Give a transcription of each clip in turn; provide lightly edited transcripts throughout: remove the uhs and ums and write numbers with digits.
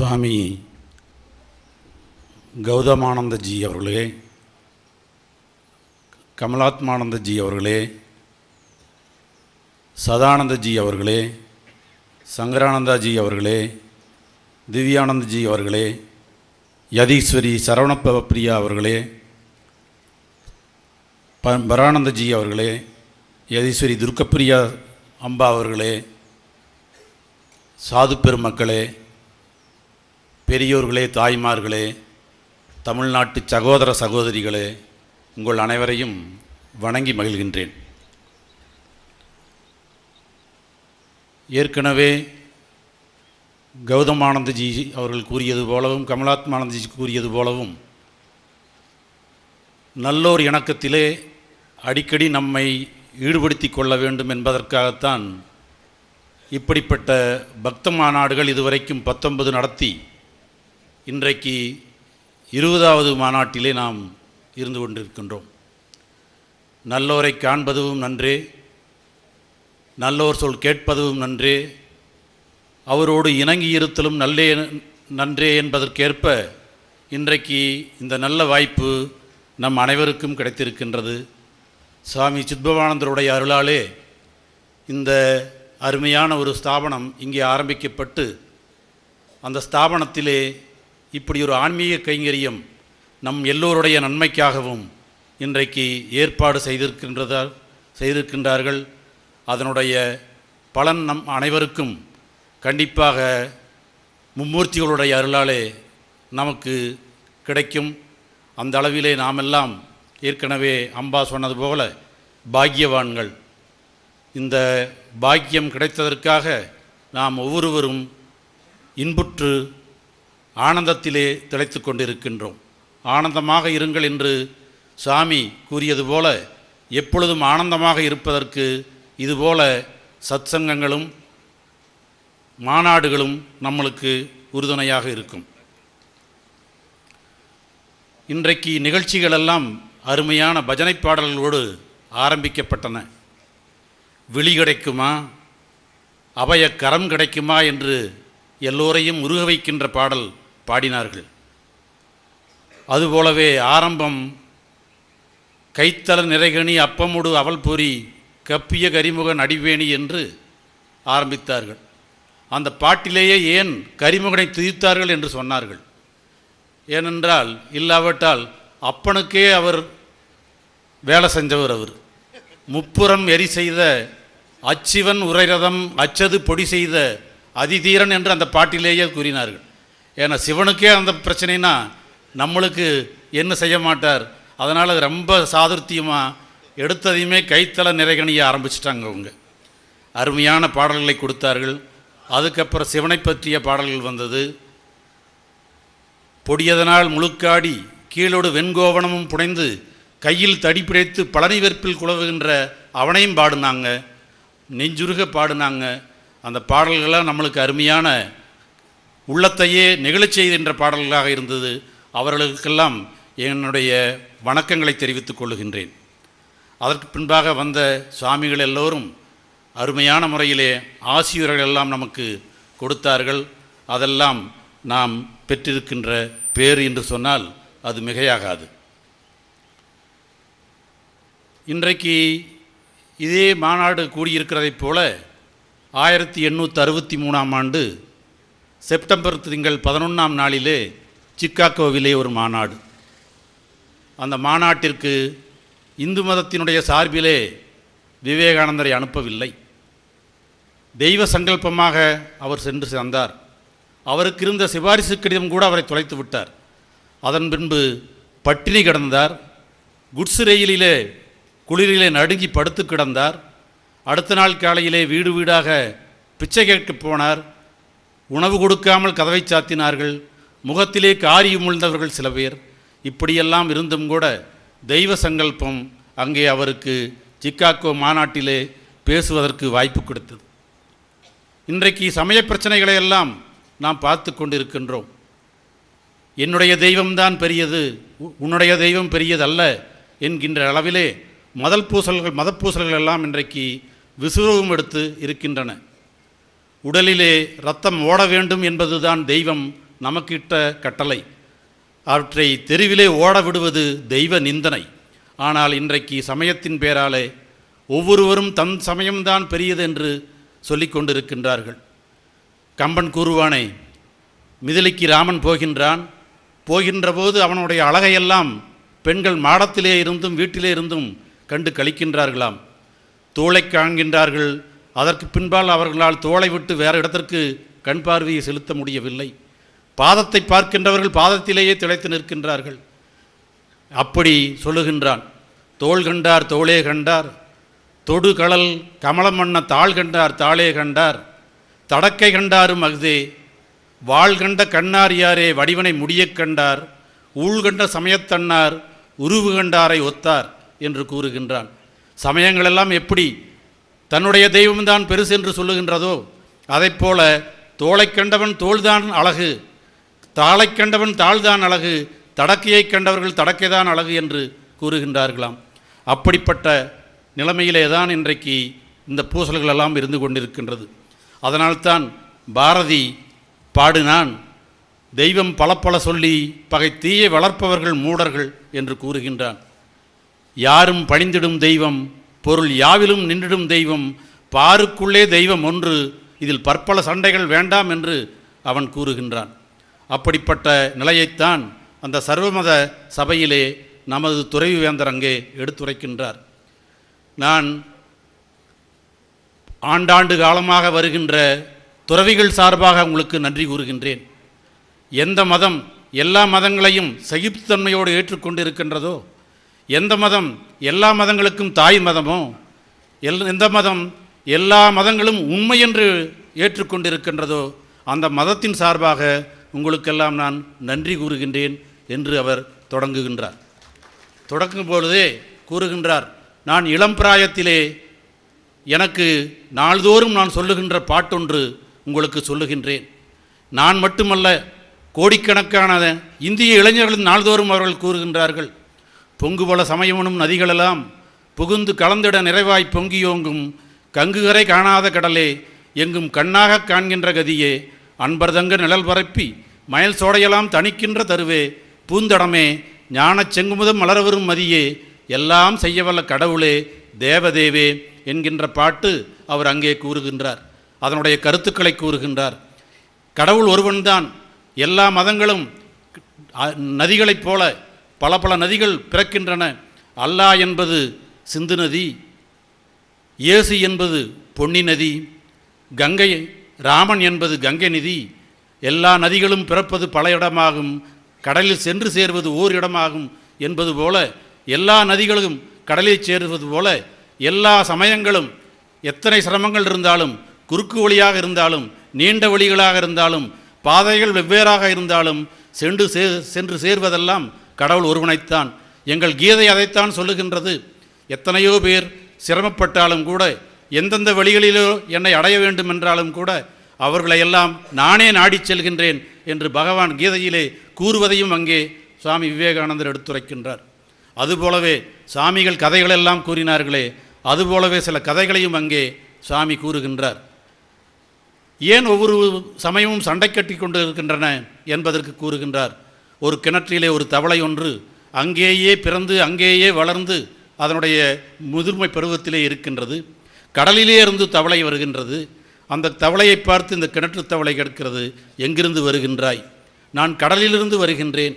சுவாமி கௌதமானந்தஜி அவர்களே, கமலாத்மானந்தஜி அவர்களே, சதானந்தஜி அவர்களே, சங்கரானந்தாஜி அவர்களே, திவ்யானந்தஜி அவர்களே, யதீஸ்வரி சரவணப்பிரியா அவர்களே, பரானந்தஜி அவர்களே, யதீஸ்வரி துர்கப்பிரியா அம்பா அவர்களே, சாது பெருமக்களே, பெரியோர்களே, தாய்மார்களே, தமிழ்நாட்டு சகோதர சகோதரிகளே, உங்கள் அனைவரையும் வணங்கி மகிழ்கின்றேன். ஏற்கனவே கௌதமானந்தஜி அவர்கள் கூறியது போலவும் கமலாத்மானந்தஜி கூறியது போலவும் நல்லோர் இணக்கத்திலே அடிக்கடி நம்மை ஈடுபடுத்தி கொள்ள வேண்டும் என்பதற்காகத்தான் இப்படிப்பட்ட பக்த மாநாடுகள் இதுவரைக்கும் 19 நடத்தி இன்றைக்கு 20வது மாநாட்டிலே நாம் இருந்து கொண்டிருக்கின்றோம். நல்லோரை காண்பதும் நன்றே, நல்லோர் சொல் கேட்பதும் நன்றே, அவரோடு இணங்கி இருத்தலும் நன்றே என்பதற்கேற்ப இன்றைக்கு இந்த நல்ல வாய்ப்பு நம் அனைவருக்கும் கிடைத்திருக்கின்றது. சுவாமி சித்பவானந்தருடைய அருளாலே இந்த அருமையான ஒரு ஸ்தாபனம் இங்கே ஆரம்பிக்கப்பட்டு அந்த ஸ்தாபனத்திலே இப்படி ஒரு ஆன்மீக கைங்கரியம் நம் எல்லோருடைய நன்மைக்காகவும் இன்றைக்கு ஏற்பாடு செய்திருக்கின்றார்கள். அதனுடைய பலன் நம் அனைவருக்கும் கண்டிப்பாக மும்மூர்த்திகளுடைய அருளாலே நமக்கு கிடைக்கும். அந்த அளவிலே நாமெல்லாம் ஏற்கனவே அம்பா சொன்னது போல பாக்கியவான்கள். இந்த பாக்கியம் கிடைத்ததற்காக நாம் ஒவ்வொருவரும் இன்புற்று ஆனந்தத்திலே திளைத்து கொண்டிருக்கின்றோம். ஆனந்தமாக இருங்கள் என்று சாமி கூறியது போல எப்பொழுதும் ஆனந்தமாக இருப்பதற்கு இதுபோல சத்சங்கங்களும் மாநாடுகளும் நம்மளுக்கு உறுதுணையாக இருக்கும். இன்றைக்கு நிகழ்ச்சிகளெல்லாம் அருமையான பஜனை பாடல்களோடு ஆரம்பிக்கப்பட்டன. விழி கிடைக்குமா, அபய கரம் கிடைக்குமா என்று எல்லோரையும் உருக வைக்கின்ற பாடல் பாடினார்கள். அதுபோலவே ஆரம்பம் கைத்தல நிறைகணி அப்பமுடு அவல் பொறி கப்பிய கரிமுகன் அடிவேணி என்று ஆரம்பித்தார்கள். அந்த பாட்டிலேயே ஏன் கரிமுகனை துதித்தார்கள் என்று சொன்னார்கள். ஏனென்றால் இல்லாவிட்டால் அப்பனுக்கே அவர் வேலை செஞ்சவர். அவர் முப்புறம் எரி செய்த அச்சிவன் உரைரதம் அச்சது பொடி செய்த அதிதீரன் என்று அந்த பாட்டிலேயே கூறினார்கள். ஏன்னா சிவனுக்கே அந்த பிரச்சனைனா நம்மளுக்கு என்ன செய்ய மாட்டார். அதனால் அது ரொம்ப சாதுர்த்தியமாக எடுத்ததையுமே கைத்தல நிறைகணிய ஆரம்பிச்சிட்டாங்க. அவங்க அருமையான பாடல்களை கொடுத்தார்கள். அதுக்கப்புறம் சிவனை பற்றிய பாடல்கள் வந்தது. பொடியதனால் முழுக்காடி கீழோடு வெண்கோவனமும் புனைந்து கையில் தடி பிடித்து பழனி வெற்பில் குழவுகின்ற அவனையும் பாடினாங்க, நெஞ்சுருக பாடினாங்க. அந்த பாடல்களாக நம்மளுக்கு அருமையான உள்ளத்தையே நெகிழச் செய்கின்ற பாடல்களாக இருந்தது. அவர்களுக்கெல்லாம் என்னுடைய வணக்கங்களை தெரிவித்துக் கொள்ளுகின்றேன். அதற்கு பின்பாக வந்த சுவாமிகள் எல்லோரும் அருமையான முறையிலே ஆசிரியர்கள் எல்லாம் நமக்கு கொடுத்தார்கள். அதெல்லாம் நாம் பெற்றிருக்கின்ற பேர் என்று சொன்னால் அது மிகையாகாது. இன்றைக்கு இதே மாநாடு கூடியிருக்கிறதைப் போல 1863ஆம் ஆண்டு செப்டம்பர் திங்கள் 11ஆம் நாளிலே சிக்காகோவிலே ஒரு மாநாடு. அந்த மாநாட்டிற்கு இந்து மதத்தினுடைய சார்பிலே விவேகானந்தரை அனுப்பவில்லை. தெய்வ சங்கல்பமாக அவர் சென்று சேர்ந்தார். அவருக்கு இருந்த சிபாரிசு கடிதம் கூட அவரை தொலைத்து விட்டார். அதன் பின்பு பட்டினி கிடந்தார். குட்ஸ் ரயிலிலே குளிரிலே நடுங்கி படுத்து கிடந்தார். அடுத்த நாள் காலையிலே வீடு வீடாக பிச்சை கேட்க போனார். உணவு கொடுக்காமல் கதவை சாத்தினார்கள். முகத்திலே காரி உமிழ்ந்தவர்கள் சில பேர். இப்படியெல்லாம் இருந்தும் கூட தெய்வ சங்கல்பம் அங்கே அவருக்கு சிக்காகோ மாநாட்டிலே பேசுவதற்கு வாய்ப்பு கொடுத்தது. இன்றைக்கு சமய பிரச்சனைகளை எல்லாம் நாம் பார்த்து கொண்டிருக்கின்றோம். என்னுடைய தெய்வம்தான் பெரியது, உன்னுடைய தெய்வம் பெரியதல்ல என்கின்ற அளவிலே மதப்பூசல்கள் எல்லாம் இன்றைக்கு விசுவம் எடுத்து இருக்கின்றன. உடலிலே இரத்தம் ஓட வேண்டும் என்பதுதான் தெய்வம் நமக்கிட்ட கட்டளை. அவற்றை தெருவிலே ஓட விடுவது தெய்வ நிந்தனை. ஆனால் இன்றைக்கு சமயத்தின் பேராலே ஒவ்வொருவரும் தன் சமயம்தான் பெரியது என்று சொல்லிக் கொண்டிருக்கின்றார்கள். கம்பன் கூறுவானே, மிதிலைக்கு ராமன் போகின்ற போது அவனுடைய அழகையெல்லாம் பெண்கள் மாடத்திலே இருந்தும் வீட்டிலே இருந்தும் கண்டு கழிக்கின்றார்களாம். தோளை காண்கின்றார்கள். அதற்கு பின்பால் அவர்களால் தோளை விட்டு வேறு இடத்திற்கு கண் பார்வையை செலுத்த முடியவில்லை. பாதத்தை பார்க்கின்றவர்கள் பாதத்திலேயே திளைத்து நிற்கின்றார்கள். அப்படி சொல்லுகின்றான். தோள் கண்டார் தோளே கண்டார், தொடு கடல் கமலம் வண்ண தாள் கண்டார் தாளே கண்டார், தடக்கை கண்டாரும் அஃதே, வாழ் கண்ட கண்ணார் யாரே வடிவனை முடியக் கண்டார், ஊழ்கண்ட சமயத்தன்னார் உருவு கண்டாரை ஒத்தார் என்று கூறுகின்றான். சமயங்களெல்லாம் எப்படி தன்னுடைய தெய்வம்தான் பெருசு என்று சொல்லுகின்றதோ அதைப்போல தோளை கண்டவன் தோள்தான் அழகு, தாளை கண்டவன் தாழ்தான் அழகு, தடக்கையை கண்டவர்கள் தடக்கைதான் அழகு என்று கூறுகின்றார்களாம். அப்படிப்பட்ட நிலைமையிலே தான் இன்றைக்கு இந்த பூசல்களெல்லாம் இருந்து கொண்டிருக்கின்றது. அதனால்தான் பாரதி பாடினான், தெய்வம் பல சொல்லி பகை தீயை வளர்ப்பவர்கள் மூடர்கள் என்று கூறுகின்றான். யாரும் பணிந்திடும் தெய்வம், பொருள் யாவிலும் நின்றிடும் தெய்வம், பாருக்குள்ளே தெய்வம் ஒன்று, இதில் பற்பல சண்டைகள் வேண்டாம் என்று அவன் கூறுகின்றான். அப்படிப்பட்ட நிலையைத்தான் அந்த சர்வமத சபையிலே நமது துறைவேந்தர் அங்கே எடுத்துரைக்கின்றார். நான் ஆண்டாண்டு காலமாக வருகின்ற துறவிகள் சார்பாக உங்களுக்கு நன்றி கூறுகின்றேன். எந்த மதம் எல்லா மதங்களையும் சகிப்புத்தன்மையோடு ஏற்றுக்கொண்டிருக்கின்றதோ, எந்த மதம் எல்லா மதங்களுக்கும் தாய் மதமோ, எந்த மதம் எல்லா மதங்களும் உண்மை என்று ஏற்றுக்கொண்டிருக்கின்றதோ அந்த மதத்தின் சார்பாக உங்களுக்கெல்லாம் நான் நன்றி கூறுகின்றேன் என்று அவர் தொடங்குகின்றார். தொடங்கும் பொழுதே கூறுகின்றார், நான் இளம் பிராயத்திலே எனக்கு நாள்தோறும் நான் சொல்லுகின்ற பாட்டொன்று உங்களுக்கு சொல்லுகின்றேன். நான் மட்டுமல்ல, கோடிக்கணக்கான இந்திய இளைஞர்கள் நாள்தோறும் அவர்கள் கூறுகின்றார்கள், பொங்குபல சமயமனும் நதிகளெல்லாம் புகுந்து கலந்திட நிறைவாய் பொங்கியோங்கும் கங்குகரை காணாத கடலே, எங்கும் கண்ணாக காண்கின்ற கதியே, அன்பர்தங்க நிழல் பரப்பி மயல் சோடையெல்லாம் தணிக்கின்ற தருவே, பூந்தடமே ஞானச் செங்குமுதம் மலரவரும் மதியே, எல்லாம் செய்யவல்ல கடவுளே தேவதேவே என்கின்ற பாட்டு அவர் அங்கே கூறுகின்றார். அதனுடைய கருத்துக்களை கூறுகின்றார். கடவுள் ஒருவன்தான். எல்லா மதங்களும் நதிகளைப் போல பல நதிகள் பிறக்கின்றன. அல்லாஹ் என்பது சிந்து நதி, இயேசு என்பது பொன்னி நதி, கங்கை ராமன் என்பது கங்கை நதி. எல்லா நதிகளும் பிறப்பது பல இடமாகும், கடலில் சென்று சேர்வது ஓர் இடமாகும் என்பது போல, எல்லா நதிகளும் கடலில் சேருவது போல எல்லா சமயங்களும் எத்தனை சிரமங்கள் இருந்தாலும், குறுக்கு வழியாக இருந்தாலும், நீண்ட வழிகளாக இருந்தாலும், பாதைகள் வெவ்வேறாக இருந்தாலும் சென்று சேர்வதெல்லாம் கடவுள் ஒருவனைத்தான். எங்கள் கீதை அதைத்தான் சொல்லுகின்றது. எத்தனையோ பேர் சிரமப்பட்டாலும் கூட, எந்தெந்த வழிகளிலோ என்னை அடைய வேண்டும் என்றாலும் கூட அவர்களையெல்லாம் நானே நாடிச் செல்கின்றேன் என்று பகவான் கீதையிலே கூறுவதையும் அங்கே சுவாமி விவேகானந்தர் எடுத்துரைக்கின்றார். அதுபோலவே சாமிகள் கதைகளெல்லாம் கூறினார்களே, அதுபோலவே சில கதைகளையும் அங்கே சுவாமி கூறுகின்றார். ஏன் ஒவ்வொரு சமயமும் சண்டை கட்டி கொண்டு இருக்கின்றன என்பதற்கு கூறுகின்றார். ஒரு கிணற்றிலே ஒரு தவளை ஒன்று அங்கேயே பிறந்து அங்கேயே வளர்ந்து அதனுடைய முதிர்மை பருவத்திலே இருக்கின்றது. கடலிலே இருந்து தவளை வருகின்றது. அந்த தவளையை பார்த்து இந்த கிணற்று தவளை கேட்கிறது, எங்கிருந்து வருகின்றாய்? நான் கடலிலிருந்து வருகின்றேன்.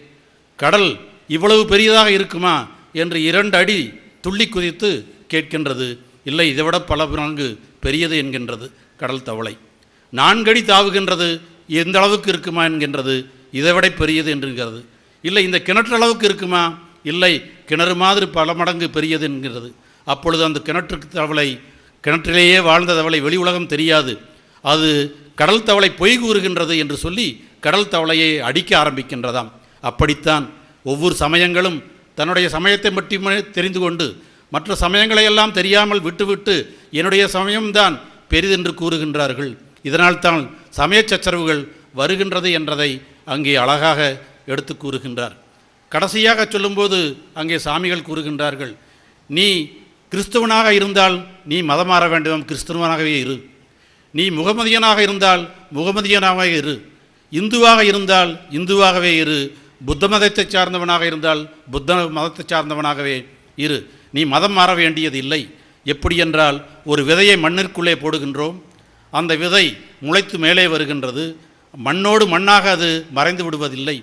கடல் இவ்வளவு பெரியதாக இருக்குமா என்று 2 அடி துள்ளி குதித்து கேட்கின்றது. இல்லை, இதைவிட பல மடங்கு பெரியது என்கின்றது கடல் தவளை. 4 அடி தாவுகின்றது. எந்த அளவுக்கு இருக்குமா என்கின்றது. இதைவிட பெரியது என்கிறது. இல்லை, இந்த கிணற்று அளவுக்கு இருக்குமா? இல்லை, கிணறு மாதிரி பல மடங்கு பெரியது என்கிறது. அப்பொழுது அந்த கிணற்றிலேயே வாழ்ந்த தவளை வெளி உலகம் தெரியாது, அது கடல் தவளை பொய் கூறுகின்றது என்று சொல்லி கடல் தவளையை அடிக்க ஆரம்பிக்கின்றதாம். அப்படித்தான் ஒவ்வொரு சமயங்களும் தன்னுடைய சமயத்தை மட்டுமே தெரிந்து கொண்டு மற்ற சமயங்களையெல்லாம் தெரியாமல் விட்டுவிட்டு என்னுடைய சமயம்தான் பெரிதென்று கூறுகின்றார்கள். இதனால்தான் சமய சச்சரவுகள் வருகின்றது என்றதை அங்கே அழகாக எடுத்து கூறுகின்றார். கடைசியாக சொல்லும்போது அங்கே சாமிகள் கூறுகின்றார்கள், நீ கிறிஸ்துவனாக இருந்தால் நீ மதம் மாற வேண்டும், கிறிஸ்துவனாகவே இரு. நீ முகமதியனாக இருந்தால் முகமதியனாகவே இரு. இந்துவாக இருந்தால் இந்துவாகவே இரு, புத்த மதத்தை சார்ந்தவனாக இருந்தால் புத்த மதத்தை சார்ந்தவனாகவே இரு, நீ மதம் மாற வேண்டியது இல்லை. எப்படி என்றால், ஒரு விதையை மண்ணிற்குள்ளே போடுகின்றோம், அந்த விதை முளைத்து மேலே வருகின்றது, மண்ணோடு மண்ணாக அது மறைந்து விடுவதில்லை.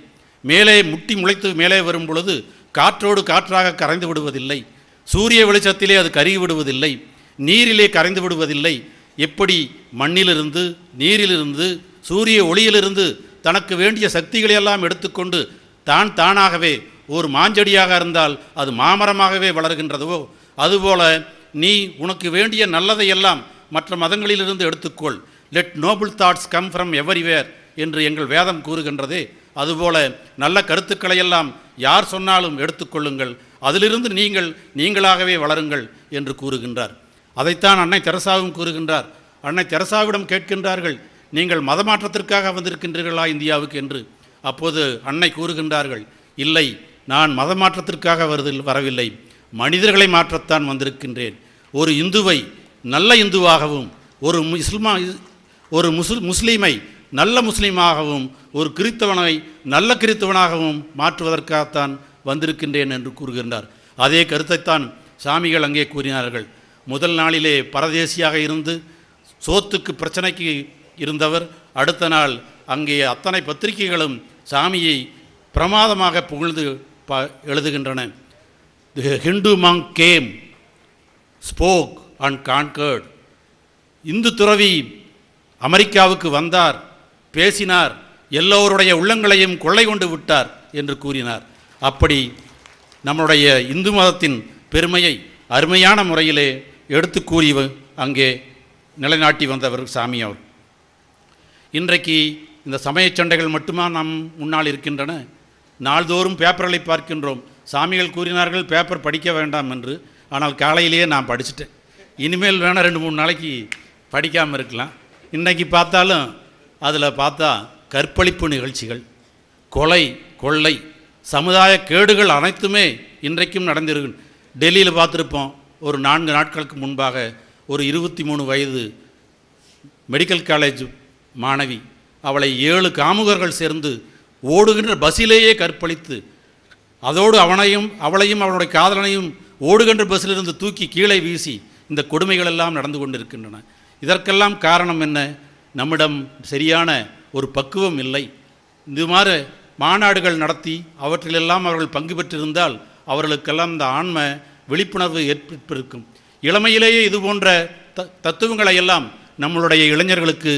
மேலே முட்டி முளைத்து மேலே வரும் பொழுது காற்றோடு காற்றாக கரைந்து விடுவதில்லை, சூரிய வெளிச்சத்திலே அது கருகி விடுவதில்லை, நீரிலே கரைந்து விடுவதில்லை. எப்படி மண்ணிலிருந்து, நீரிலிருந்து, சூரிய ஒளியிலிருந்து தனக்கு வேண்டிய சக்திகளையெல்லாம் எடுத்துக்கொண்டு தானாகவே ஒரு மாஞ்செடியாக இருந்தால் அது மாமரமாகவே வளர்கின்றதோ, அதுபோல நீ உனக்கு வேண்டிய நல்லதையெல்லாம் மற்ற மதங்களிலிருந்து எடுத்துக்கொள். Let noble thoughts come from everywhere என்று எங்கள் வேதம் கூறுகின்றதே, அதுபோல நல்ல கருத்துக்களையெல்லாம் யார் சொன்னாலும் எடுத்துக்கொள்ளுங்கள், அதிலிருந்து நீங்களாகவே வளருங்கள் என்று கூறுகின்றார். அதைத்தான் அன்னை தெரசாவும் கூறுகின்றார். அன்னை தெரசாவிடம் கேட்கின்றார்கள், நீங்கள் மதமாற்றத்திற்காக வந்திருக்கின்றீர்களா இந்தியாவுக்கு என்று. அப்போது அன்னை கூறுகின்றார்கள், இல்லை, நான் மதமாற்றத்திற்காக வரவில்லை, மனிதர்களை மாற்றத்தான் வந்திருக்கின்றேன். ஒரு இந்துவை நல்ல இந்துவாகவும், ஒரு முஸ்லீமை நல்ல முஸ்லீமாகவும், ஒரு கிறித்தவனை நல்ல கிறித்தவனாகவும் மாற்றுவதற்காகத்தான் வந்திருக்கின்றேன் என்று கூறுகின்றார். அதே கருத்தைத்தான் சாமிகள் அங்கே கூறினார்கள். முதல் நாளிலே பரதேசியாக இருந்து சோத்துக்கு பிரச்சனைக்கு இருந்தவர் அடுத்த நாள் அங்கே அத்தனை பத்திரிகைகளும் சாமியை பிரமாதமாக புகழ்ந்து எழுதுகின்றன. The Hindu monk came, spoke and conquered. இந்து துறவி அமெரிக்காவுக்கு வந்தார், பேசினார், எல்லோருடைய உள்ளங்களையும் கொள்ளை கொண்டு விட்டார் என்று கூறினார். அப்படி நம்முடைய இந்து மதத்தின் பெருமையை அருமையான முறையிலே எடுத்து கூறி அங்கே நிலைநாட்டி வந்தவர் சாமி அவர். இன்றைக்கு இந்த சமய சண்டைகள் மட்டுமா நம் முன்னால் இருக்கின்றன? நாள்தோறும் பேப்பர்களை பார்க்கின்றோம். சாமிகள் கூறினார்கள் பேப்பர் படிக்க வேண்டாம் என்று, ஆனால் காலையிலேயே நான் படிச்சுட்டேன். இனிமேல் வேணால் 2-3 நாளைக்கு படிக்காமல் இருக்கலாம். இன்றைக்கி பார்த்தாலும் அதில் பார்த்தா கற்பழிப்பு நிகழ்ச்சிகள், கொலை, கொள்ளை, சமுதாய கேடுகள் அனைத்துமே இன்றைக்கும் நடந்திருக்கு. டெல்லியில் பார்த்துருப்போம், ஒரு 4 நாட்களுக்கு முன்பாக ஒரு 23 வயது மெடிக்கல் காலேஜ் மாணவி, அவளை 7 காமுகர்கள் சேர்ந்து ஓடுகின்ற பஸ்ஸிலேயே கற்பழித்து, அதோடு அவளையும் அவளுடைய காதலனையும் ஓடுகின்ற பஸ்ஸிலிருந்து தூக்கி கீழே வீசி இந்த கொடுமைகள் எல்லாம் நடந்து கொண்டிருக்கின்றன. இதற்கெல்லாம் காரணம் என்ன? நம்மிடம் சரியான ஒரு பக்குவம் இல்லை. இது மாதிரி மாநாடுகள் நடத்தி அவற்றிலெல்லாம் அவர்கள் பங்கு பெற்றிருந்தால் அவர்களுக்கெல்லாம் இந்த ஆன்ம விழிப்புணர்வு ஏற்பட்டிருக்கும். இளமையிலேயே இது போன்ற தத்துவங்களை எல்லாம் நம்மளுடைய இளைஞர்களுக்கு,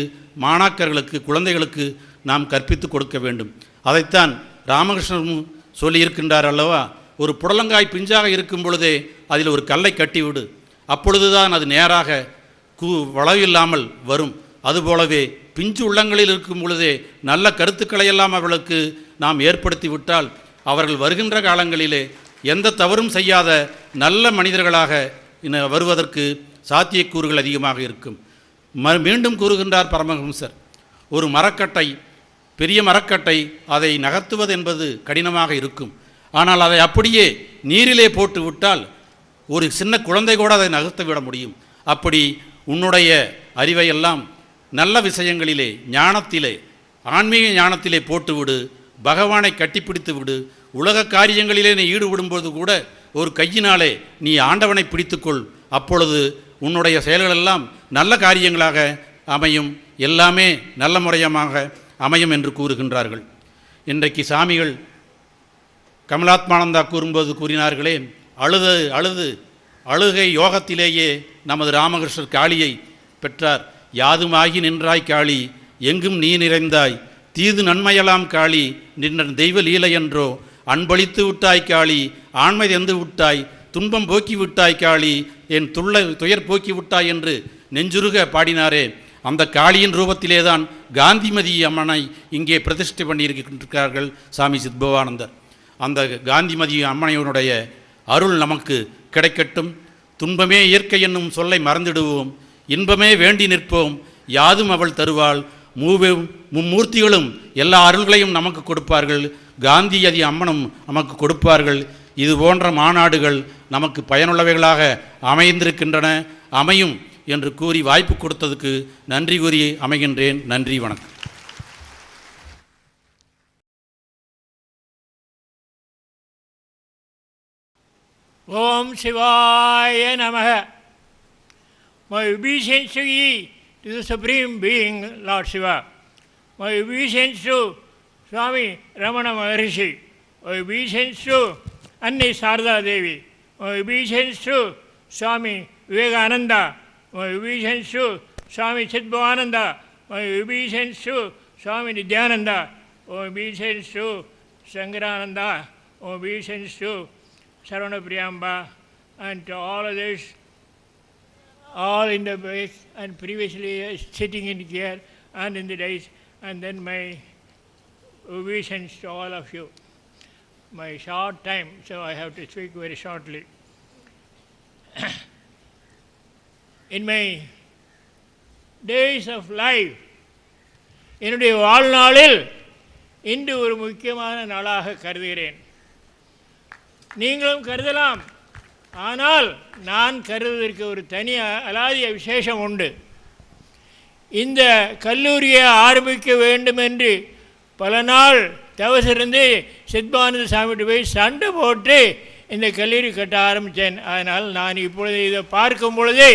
மாணாக்கர்களுக்கு, குழந்தைகளுக்கு நாம் கற்பித்து கொடுக்க வேண்டும். அதைத்தான் ராமகிருஷ்ணன் சொல்லியிருக்கின்றார் அல்லவா, ஒரு புடலங்காய் பிஞ்சாக இருக்கும் பொழுதே அதில் ஒரு கல்லை கட்டிவிடு, அப்பொழுதுதான் அது நேராக வளவில்லாமல் வரும். அதுபோலவே பிஞ்சு உள்ளங்களில் இருக்கும் பொழுதே நல்ல கருத்துக்களை எல்லாம் அவர்களுக்கு நாம் ஏற்படுத்தி விட்டால் அவர்கள் வருகின்ற காலங்களிலே எந்த தவறும் செய்யாத நல்ல மனிதர்களாக வருவதற்கு சாத்தியக்கூறுகள் அதிகமாக இருக்கும். மீண்டும் கூறுகின்றார் பரமஹம்சர், ஒரு மரக்கட்டை, பெரிய மரக்கட்டை, அதை நகர்த்துவது என்பது கடினமாக இருக்கும். ஆனால் அதை அப்படியே நீரிலே போட்டு விட்டால் ஒரு சின்ன குழந்தை கூட அதை நகர்த்த விட முடியும். அப்படி உன்னுடைய அறிவையெல்லாம் நல்ல விஷயங்களிலே, ஞானத்திலே, ஆன்மீக ஞானத்திலே போட்டுவிடு, பகவானை கட்டிப்பிடித்து விடு. உலக காரியங்களிலே நீ ஈடுபடும்போது கூட ஒரு கையினாலே நீ ஆண்டவனை பிடித்துக்கொள். அப்பொழுது உன்னுடைய செயல்களெல்லாம் நல்ல காரியங்களாக அமையும், எல்லாமே நல்ல முறையமாக அமையும் என்று கூறுகின்றார்கள். இன்றைக்கு சாமிகள் கமலாத்மானந்தா கூறும்போது கூறினார்களே, அழுகை யோகத்திலேயே நமது ராமகிருஷ்ணர் காளியை பெற்றார். யாதுமாகி நின்றாய் காளி, எங்கும் நீ நிறைந்தாய், தீது நன்மையெல்லாம் காளி, நின்ற தெய்வ லீலை என்றோ, அன்பளித்து விட்டாய் காளி, ஆண்மை தந்து விட்டாய், துன்பம் போக்கி விட்டாய் காளி, என் துயர் போக்கி விட்டாய் என்று நெஞ்சுருக பாடினாரே, அந்த காளியின் ரூபத்திலே தான் காந்திமதி அம்மனை இங்கே பிரதிஷ்டை பண்ணியிருக்கின்றார்கள் சாமி சித்பவானந்தர். அந்த காந்திமதி அம்மனையினுடைய அருள் நமக்கு கிடைக்கட்டும். துன்பமே இயற்கை என்னும் சொல்லை மறந்துடுவோம், இன்பமே வேண்டி நிற்போம், யாதும் அவள் தருவாள். மும்மூர்த்திகளும் எல்லா அருள்களையும் நமக்கு கொடுப்பார்கள், காந்தியதி அம்மனும் நமக்கு கொடுப்பார்கள். இது போன்ற மாநாடுகள் நமக்கு பயனுள்ளவைகளாக அமைந்திருக்கின்றன, அமையும் என்று கூறி வாய்ப்பு கொடுத்ததுக்கு நன்றி கூறி அமைகின்றேன். நன்றி, வணக்கம். Om Shivaya Namaha. My obeisance to ye, to the Supreme Being, Lord Shiva. My obeisance to Swami Ramana Maharishi. My obeisance to Anni Sarda Devi. My obeisance to Swami Vivekananda. My obeisance to Swami Chidbhavananda. My obeisance to Swami Nidyananda. My obeisance to Shankarananda. My obeisance to Saravana Priyamba, and to all others, all in the base and previously sitting in here and in the days, and then my obeisance to all of you. My short time, so I have to speak very shortly. In my days of life, என்னுடைய வாழ்நாளில் இன்று ஒரு முக்கியமான நாளாக கருதுகிறேன். நீங்களும் கருதலாம். ஆனால் நான் கருதுவதற்கு ஒரு தனி அலாதிய விசேஷம் உண்டு. இந்த கல்லூரியை ஆரம்பிக்க வேண்டும் என்று பல நாள் தவசிருந்து சித்பானந்த சாமிகிட்ட போய் சண்டை போட்டு இந்த கல்லூரி கட்ட ஆரம்பித்தேன். அதனால் நான் இப்பொழுது இதை பார்க்கும் பொழுதே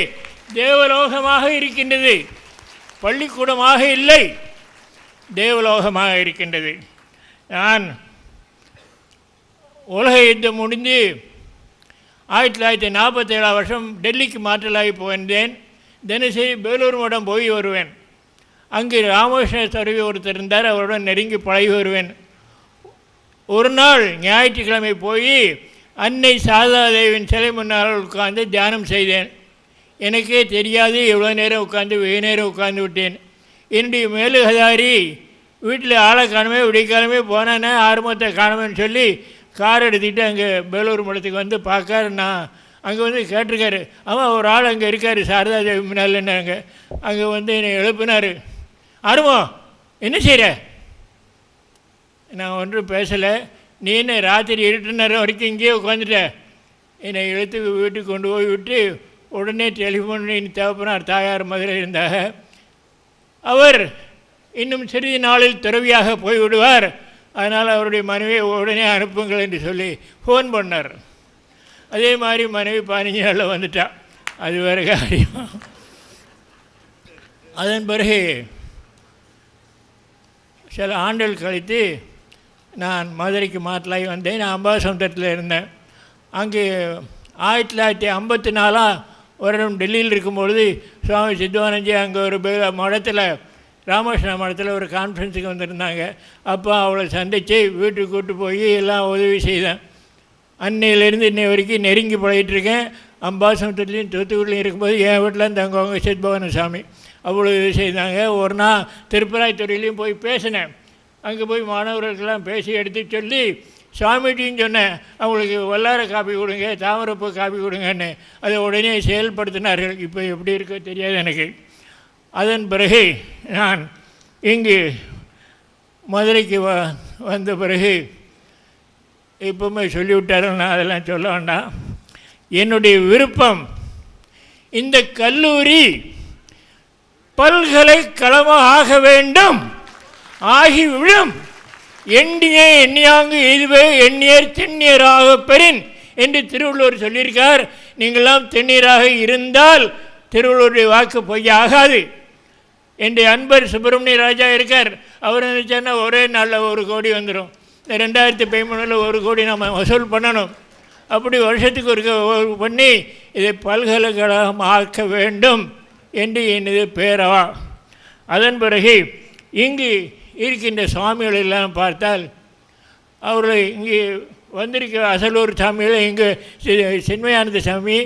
தேவலோகமாக இருக்கின்றது. பள்ளிக்கூடமாக இல்லை, தேவலோகமாக இருக்கின்றது. நான் உலக யுத்தம் முடிந்து 1947 வருஷம் டெல்லிக்கு மாற்றலாகி போயிருந்தேன். தினசரி பேலூர் மடம் போய் வருவேன். அங்கு ராமகிருஷ்ண தருவி ஒருத்தர் இருந்தார், அவருடன் நெருங்கி பழகி வருவேன். ஒரு நாள் ஞாயிற்றுக்கிழமை போய் அன்னை சாரதாதேவியின் சிலை முன்னால் உட்கார்ந்து தியானம் செய்தேன். எனக்கே தெரியாது எவ்வளோ நேரம் உட்காந்து வெகு நேரம் உட்கார்ந்து விட்டேன். என்னுடைய மேலுகதாரி வீட்டில் ஆளை காணுமே விடிக்காலமே போனானே ஆரம்பத்தை காணுமேன்னு சொல்லி கார் எடுத்துக்கிட்டு அங்கே பேலூர் மடத்துக்கு வந்து பார்க்காரு. நான் அங்கே வந்து கேட்டிருக்காரு, ஆமாம் ஒரு ஆள் அங்கே இருக்கார் சாரதாதேவி முன்னால்னாங்க. அங்கே வந்து என்னை எழுப்பினார். ஆறுமோ என்ன செய்கிற? நான் ஒன்றும் பேசலை. நீ என்ன ராத்திரி இருட்டு நேரம் வரைக்கும் இங்கேயே உட்காந்துட்ட? என்னை இழுத்து வீட்டுக்கு கொண்டு போய் விட்டு உடனே டெலிஃபோன் தேவைப்படார். தாயார் மதுரை இருந்தாங்க. அவர் இன்னும் சிறிது நாளில் துறவியாக போய்விடுவார், அதனால் அவருடைய மனைவியை உடனே அனுப்புங்கள் என்று சொல்லி ஃபோன் பண்ணார். அதே மாதிரி மனைவி 15 நாளில் வந்துட்டா. அது வேறு காரியம். அதன் பிறகு சில ஆண்டுகள் கழித்து நான் மதுரைக்கு மாற்றலாகி வந்தேன். நான் அம்பாசமுத்திரத்தில் இருந்தேன். அங்கே 1954 வருடம் டெல்லியில் இருக்கும்பொழுது சுவாமி சித்வானந்தி அங்கே ஒரு மடத்தில் ராமகிருஷ்ண மடத்தில் ஒரு கான்ஃபரன்ஸுக்கு வந்திருந்தாங்க. அப்போ அவளை சந்தித்து வீட்டுக்கு கூப்பிட்டு போய் எல்லாம் உதவி செய்தேன். அன்னையிலேருந்து இன்னை வரைக்கும் நெருங்கி பழகிட்டுருக்கேன். அம்பாசமுத்திரத்துலேயும் தூத்துக்குடிலையும் இருக்கும்போது என் வீட்டில் தங்குவாங்க சித்பவன சாமி, அவ்வளோ இது செய்தாங்க. ஒரு நாள் திருப்பராய்த்துறையிலையும் போய் பேசினேன். அங்கே போய் மாணவர்களுக்கெல்லாம் பேசி எடுத்து சொல்லி சுவாமிகிட்டையும் சொன்னேன், அவங்களுக்கு வல்லார காப்பி கொடுங்க, தாமரப்பூ காப்பி கொடுங்கன்னு. அதை உடனே செயல்படுத்தினார்கள். இப்போ எப்படி இருக்கோ தெரியாது எனக்கு. அதன் பிறகு நான் இங்கு மதுரைக்கு வந்த பிறகு இப்போவுமே சொல்லிவிட்டார்கள், நான் அதெல்லாம் சொல்ல வேண்டாம். என்னுடைய விருப்பம் இந்த கல்லூரி பல்கலைக்கழகமாக ஆக வேண்டும், ஆகிவிடும். எண்ணிய எண்ணியாங்கு இதுவே எண்ணியர் தென்னியராக பெறின் என்று திருவள்ளுவர் சொல்லியிருக்கார். நீங்களாம் தென்னியராக இருந்தால் திருவள்ளுவருடைய வாக்கு பொய்யாகாது. என்னுடைய அன்பர் சுப்பிரமணிய ராஜா இருக்கார். அவர் நினச்சான்னா ஒரே நாளில் 1 கோடி வந்துடும். இந்த 2013 1 கோடி நம்ம வசூல் பண்ணணும். அப்படி வருஷத்துக்கு ஒரு பண்ணி இதை பல்கலைக்கழகம் ஆக்க வேண்டும் என்று எனது பேரவா. அதன் பிறகு இங்கு இருக்கின்ற சுவாமிகள் எல்லாம் பார்த்தால் அவர்கள் இங்கே வந்திருக்க அசலூர் சாமிகள், இங்கே சின்மயானந்த சாமி,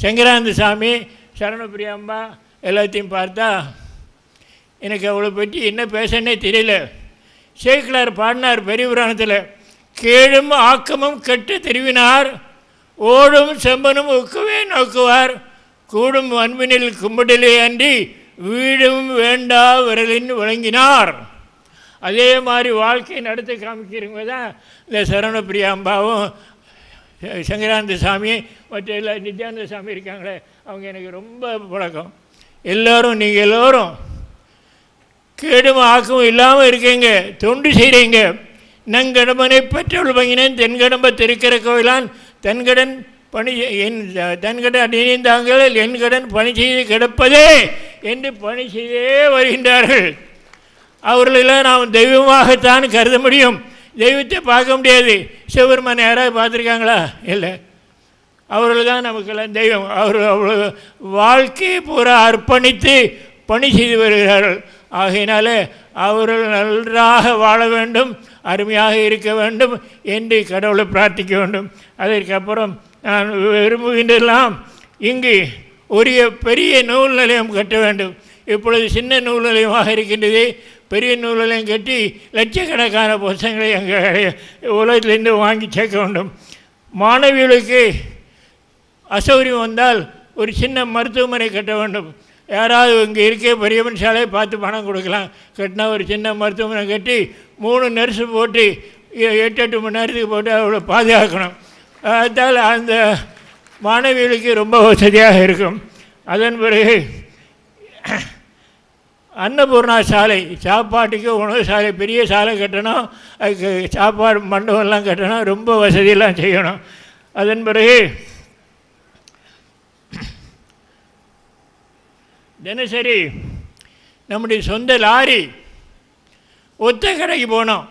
சங்கரானந்த சாமி, சரணப்பிரியாம்பா எல்லாத்தையும் பார்த்தா எனக்கு அவளை பற்றி என்ன பேசன்னே தெரியல. சேக்கிலார் பாடினார் பெரிய புராணத்தில், கேடும் ஆக்கமும் கெட்டு தெரிவினார், ஓடும் செம்பனும் ஒக்குவே நோக்குவார், கூடும் அன்பினில் கும்பிடலே அன்றி வீடும் வேண்டா விரலின் விளங்கினார். அதே மாதிரி வாழ்க்கையை நடத்தி காமிக்கிறவங்க தான் இந்த சரணப்பிரியாம்பாவும் சங்கரானந்த சாமி மற்ற எல்லா நித்யானந்த சாமி இருக்காங்களே, அவங்க எனக்கு ரொம்ப பழக்கம். எல்லோரும் நீங்கள் எல்லோரும் கேடும் ஆக்கவும் இல்லாமல் இருக்கீங்க, தொண்டு செய்கிறீங்க. நங்கடம்பனை பெற்றவள் பங்கினேன் தென்கடம்ப திருக்கிற கோயிலான் தன்கடன் பணி என் தன் கடன் நினைந்தாங்கள் என் கடன் பணி செய்து கிடப்பதே என்று பணி செய்தே வருகின்றார்கள். அவர்களெல்லாம் நாம் தெய்வமாகத்தான் கருத முடியும். தெய்வத்தை பார்க்க முடியாது. சிவபெருமான் யாராவது பார்த்துருக்காங்களா? இல்லை. அவர்கள் தான் நமக்கெல்லாம் தெய்வம். அவர்கள் அவ்வளோ வாழ்க்கையை பூரா அர்ப்பணித்து பணி செய்து வருகிறார்கள். ஆகையினால அவர்கள் நன்றாக வாழ வேண்டும், அருமையாக இருக்க வேண்டும் என்று கடவுளை பிரார்த்திக்க வேண்டும். அதற்கப்புறம் நான் விரும்புகின்றெல்லாம் இங்கு ஒரு பெரிய நூல் நிலையம் கட்ட வேண்டும். இப்பொழுது சின்ன நூல் நிலையமாக இருக்கின்றது. பெரிய நூல் நிலையம் கட்டி லட்சக்கணக்கான புத்தகங்களை எங்கள் உலகத்திலிருந்து வாங்கி சேர்க்க வேண்டும். மாணவிகளுக்கு அசௌகரியம் வந்தால் ஒரு சின்ன மருத்துவமனை கட்ட வேண்டும். யாராவது இங்கே இருக்க பெரியவன் சாலையை பார்த்து பணம் கொடுக்கலாம். கட்டினா ஒரு சின்ன மருத்துவமனை கட்டி 3 நர்ஸு போட்டு 8 மணி நேரத்துக்கு போட்டு அவ்வளோ பாதுகாக்கணும். அதால் அந்த மாணவிகளுக்கு ரொம்ப வசதியாக இருக்கும். அதன் பிறகு அன்னபூர்ணா சாலை, சாப்பாட்டுக்கு உணவு சாலை, பெரிய சாலை கட்டணும். அதுக்கு சாப்பாடு மண்டபம்லாம் கட்டணும். ரொம்ப வசதியெல்லாம் செய்யணும். அதன் பிறகு தினசரி நம்முடைய சொந்த லாரி ஒத்த கடைக்கு போனோம்.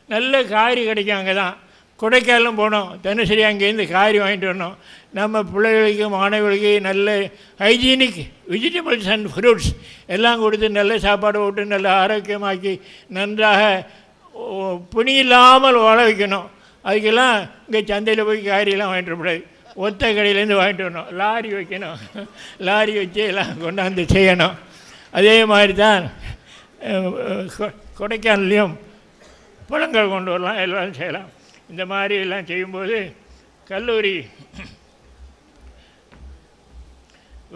நல்ல காய்கறி கிடைக்கும். அங்கே தான் கொடைக்கானலும் போனோம். தினசரி அங்கேருந்து காய்கறி வாங்கிட்டு வரணும். நம்ம பிள்ளைகளுக்கு மாணவர்களுக்கு நல்ல ஹைஜீனிக் வெஜிடபிள்ஸ் அண்ட் ஃப்ரூட்ஸ் எல்லாம் கொடுத்து நல்ல சாப்பாடு போட்டு நல்ல ஆரோக்கியமாக்கி நன்றாக புனியில்லாமல் வாழ வைக்கணும். அதுக்கெல்லாம் இங்கே சந்தையில் போய் காய்கறியெல்லாம் வாங்கிட்டு வரக்கூடாது. ஒத்த கடையிலேருந்து வாங்கிட்டு வரணும். லாரி வைக்கணும். லாரி வச்சு எல்லாம் கொண்டாந்து செய்யணும். அதே மாதிரி தான் கொடைக்கானல்லையும் பழங்கள் கொண்டு வரலாம், எல்லாம் செய்யலாம். இந்த மாதிரி எல்லாம் செய்யும்போது கல்லூரி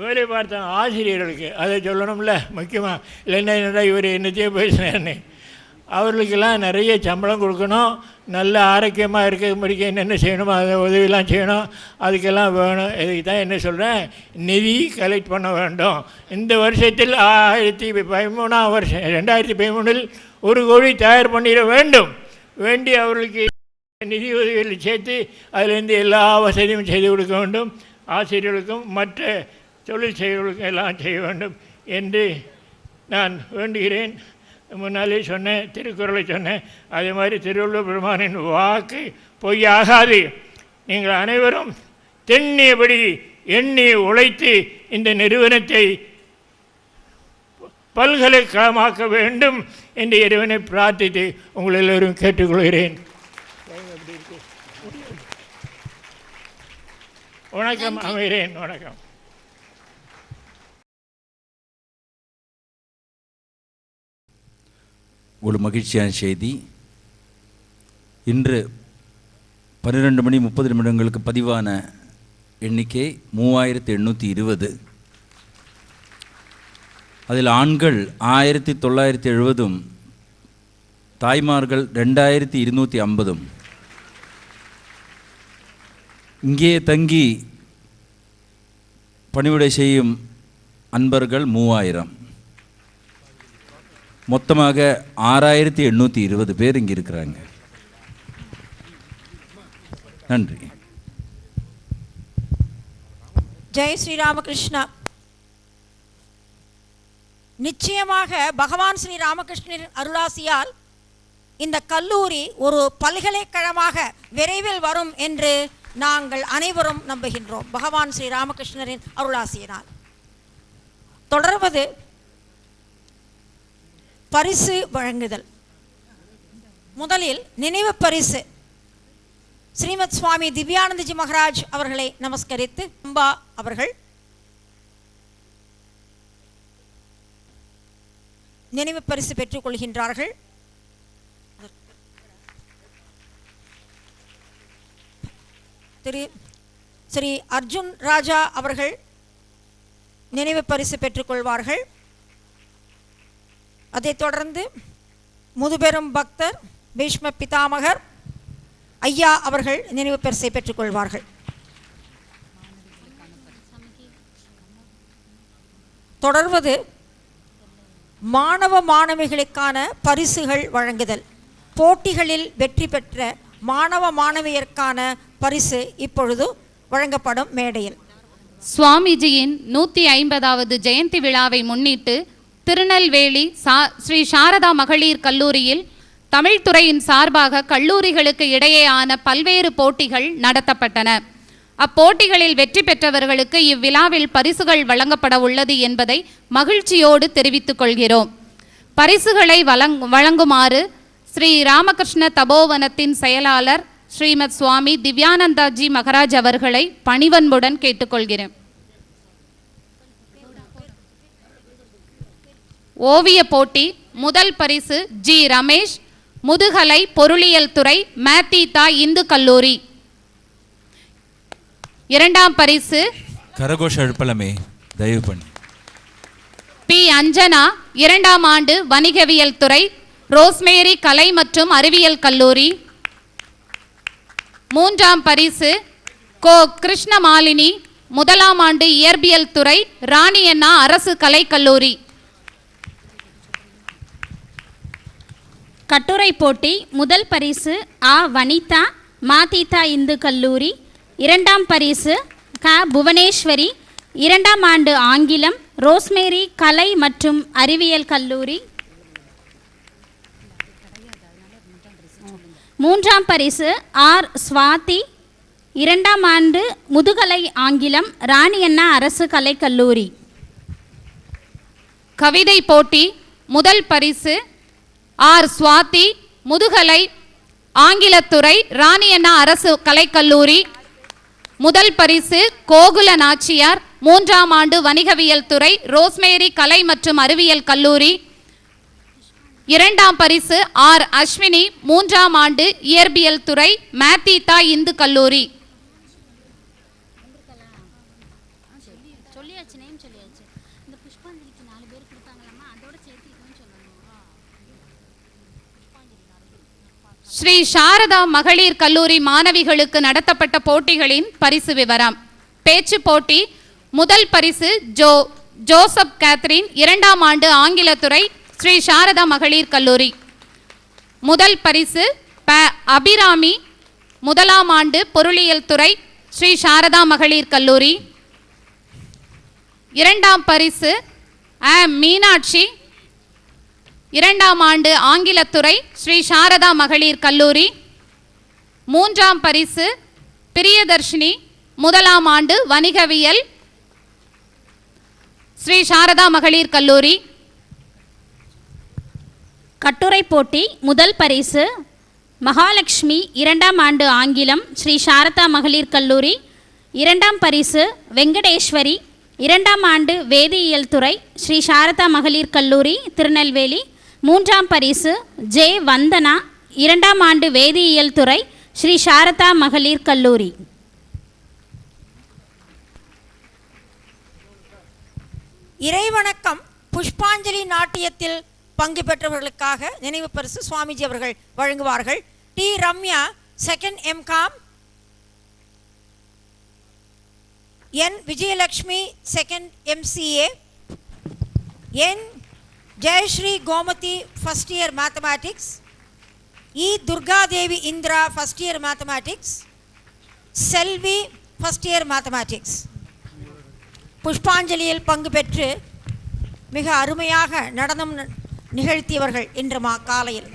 வேலை பார்த்த ஆசிரியர்களுக்கு அதை சொல்லணும்ல முக்கியமாக. இல்லைன்னா என்னடா இவர் என்னத்தையே பேசுனேன்னு. அவர்களுக்கெல்லாம் நிறைய சம்பளம் கொடுக்கணும். நல்ல ஆரோக்கியமாக இருக்க முடிக்க என்னென்ன செய்யணுமோ அதை உதவியெல்லாம் செய்யணும். அதுக்கெல்லாம் வேணும். இதுக்கு தான் என்ன சொல்கிறேன், நிதி கலெக்ட் பண்ண வேண்டும். இந்த வருஷத்தில் 2013ஆம் வருஷம் 2013இல் 1 கோடி தயார் பண்ணிட வேண்டும். வேண்டி அவர்களுக்கு நிதி உதவிகள் சேர்த்து அதிலேருந்து எல்லா வசதியும் செய்து கொடுக்க வேண்டும். ஆசிரியர்களுக்கும் மற்ற தொழில் செய்வர்களுக்கும் எல்லாம் செய்ய வேண்டும் என்று நான் வேண்டுகிறேன். முன்னாலே சொன்னேன், திருக்குறளை சொன்னேன். அதே மாதிரி திருவள்ளுவர் பெருமானின் வாக்கு பொய்யாகாது. நீங்கள் அனைவரும் தெண்ணியபடி எண்ணி உழைத்து இந்த நிறுவனத்தை பல்கலைக்கழகமாக்க வேண்டும் என்று இறைவனை பிரார்த்தித்து உங்கள் எல்லோரும் கேட்டுக்கொள்கிறேன். வணக்கம். அமைகிறேன். வணக்கம். ஒரு மகிழ்ச்சியான செய்தி. இன்று 12:30 பதிவான எண்ணிக்கை 3820. அதில் ஆண்கள் 1970, தாய்மார்கள் 2250. இங்கே தங்கி பணிவிடை செய்யும் அன்பர்கள் 3000. மொத்தமாக 6820 பேர் இங்கே இருக்கிறாங்க. நன்றி. ஜெய் ஸ்ரீராமகிருஷ்ணா. நிச்சயமாக பகவான் ஸ்ரீ ராமகிருஷ்ணரின் அருளாசியால் இந்த கல்லூரி ஒரு பல்கலைக்கழகமாக விரைவில் வரும் என்று நாங்கள் அனைவரும் நம்புகின்றோம். பகவான் ஸ்ரீ ராமகிருஷ்ணரின் அருளாசியினால். தொடர்வது பரிசு வழங்குதல். முதலில் நினைவு பரிசு ஸ்ரீமத் சுவாமி திவ்யானந்தஜி மகாராஜ் அவர்களை நமஸ்கரித்து அம்பா அவர்கள் நினைவு பரிசு பெற்றுக் கொள்கின்றார்கள். ஸ்ரீ அர்ஜுன் ராஜா அவர்கள் நினைவு பரிசு பெற்றுக்கொள்வார்கள். அதைத் தொடர்ந்து முதுபெரும் பக்தர் பீஷ்ம பிதாமகர் ஐயா அவர்கள் நினைவு பரிசை பெற்றுக்கொள்வார்கள். தொடர்வது மாணவ மாணவிகளுக்கான பரிசுகள் வழங்குதல். போட்டிகளில் வெற்றி பெற்ற மாணவ மாணவியருக்கான பரிசு இப்பொழுது வழங்கப்படும் மேடையில். சுவாமிஜியின் 150வது ஜெயந்தி விழாவை முன்னிட்டு திருநெல்வேலி ஸ்ரீ சாரதா மகளிர் கல்லூரியில் தமிழ்துறையின் சார்பாக கல்லூரிகளுக்கு இடையேயான பல்வேறு போட்டிகள் நடத்தப்பட்டன. அப்போட்டிகளில் வெற்றி பெற்றவர்களுக்கு இவ்விழாவில் பரிசுகள் வழங்கப்பட உள்ளது என்பதை மகிழ்ச்சியோடு தெரிவித்துக் கொள்கிறோம். பரிசுகளை வழங்குமாறு ஸ்ரீ ராமகிருஷ்ண தபோவனத்தின் செயலாளர் ஸ்ரீமத் சுவாமி திவ்யானந்தாஜி மகராஜ் அவர்களை பணிவன்புடன் கேட்டுக்கொள்கிறேன். ஓவிய போட்டி முதல் பரிசு ஜி ரமேஷ், முதுகலை பொருளியல் துறை, மேத்தீதா இந்து கல்லூரி. இரண்டாம் பரிசு கரகோஷ எழுப்பலமே தயவு பண்ணி. பி அஞ்சனா, 2ஆம் ஆண்டு வணிகவியல் துறை, ரோஸ்மேரி கலை மற்றும் அறிவியல் கல்லூரி. மூன்றாம் பரிசு கோ கிருஷ்ணமாலினி, 1ஆம் ஆண்டு இயற்பியல் துறை, ராணி அண்ணா அரசு கலைக்கல்லூரி. கட்டுரை போட்டி முதல் பரிசு ஆ வனிதா, மாதீதா இந்து கல்லூரி. 2ஆம் பரிசு க புவனேஸ்வரி, 2ஆம் ஆண்டு ஆங்கிலம், ரோஸ்மேரி கலை மற்றும் அறிவியல் கல்லூரி. 3ஆம் பரிசு ஆர் ஸ்வாதி, 2ஆம் ஆண்டு முதுகலை ஆங்கிலம், ராணி அண்ணா அரசு கலைக்கல்லூரி. கவிதை போட்டி முதல் பரிசு ஆர் ஸ்வாதி, முதுகலை ஆங்கிலத்துறை, ராணி அண்ணா அரசு கலைக்கல்லூரி. முதல் பரிசு கோகுல நாச்சியார், 3ஆம் ஆண்டு வணிகவியல் துறை, ரோஸ்மேரி கலை மற்றும் அறிவியல் கல்லூரி. 2ஆம் பரிசு ஆர் அஸ்வினி, 3ஆம் ஆண்டு இயற்பியல் துறை, மேத்தீதா இந்து கல்லூரி. ஸ்ரீ சாரதா மகளிர் கல்லூரி மாணவிகளுக்கு நடத்தப்பட்ட போட்டிகளின் பரிசு விவரம். பேச்சு போட்டி முதல் பரிசு ஜோசப் கேத்ரின், 2ஆம் ஆண்டு ஆங்கிலத்துறை, ஸ்ரீ சாரதா மகளிர் கல்லூரி. முதல் பரிசு ப அபிராமி, 1ஆம் ஆண்டு பொருளியல் துறை, ஸ்ரீ சாரதா மகளிர் கல்லூரி. 2ஆம் பரிசு மீனாட்சி, 2ஆம் ஆண்டு ஆங்கிலத்துறை, ஸ்ரீ சாரதா மகளிர் கல்லூரி. 3ஆம் பரிசு பிரியதர்ஷினி, 1ஆம் ஆண்டு வணிகவியல், ஸ்ரீ சாரதா மகளிர் கல்லூரி. கட்டுரை போட்டி முதல் பரிசு மகாலட்சுமி, 2ஆம் ஆண்டு ஆங்கிலம், ஸ்ரீ சாரதா மகளிர் கல்லூரி. 2ஆம் பரிசு வெங்கடேஸ்வரி, 2ஆம் ஆண்டு வேதியியல் துறை, ஸ்ரீ சாரதா மகளிர் கல்லூரி திருநெல்வேலி. 3ஆம் பரிசு ஜே வந்தனா, 2ஆம் ஆண்டு வேதியியல் துறை, ஸ்ரீ சாரதா மகளிர் கல்லூரி. இறைவணக்கம் புஷ்பாஞ்சலி நாட்டியத்தில் பங்கு பெற்றவர்களுக்காக நினைவு பரிசு சுவாமிஜி அவர்கள் வழங்குவார்கள். D Ramya, 2nd MCom, N Vijayalakshmi, 2nd MCA, N Jayashree Gomathi, 1st year mathematics, E Durgadevi Indira, 1st year mathematics, Selvi, 1st year mathematics. புஷ்பாஞ்சலியில் பங்கு பெற்று மிக அருமையாக நடனம் நிகழ்த்தியவர்கள் இன்று காலையில்.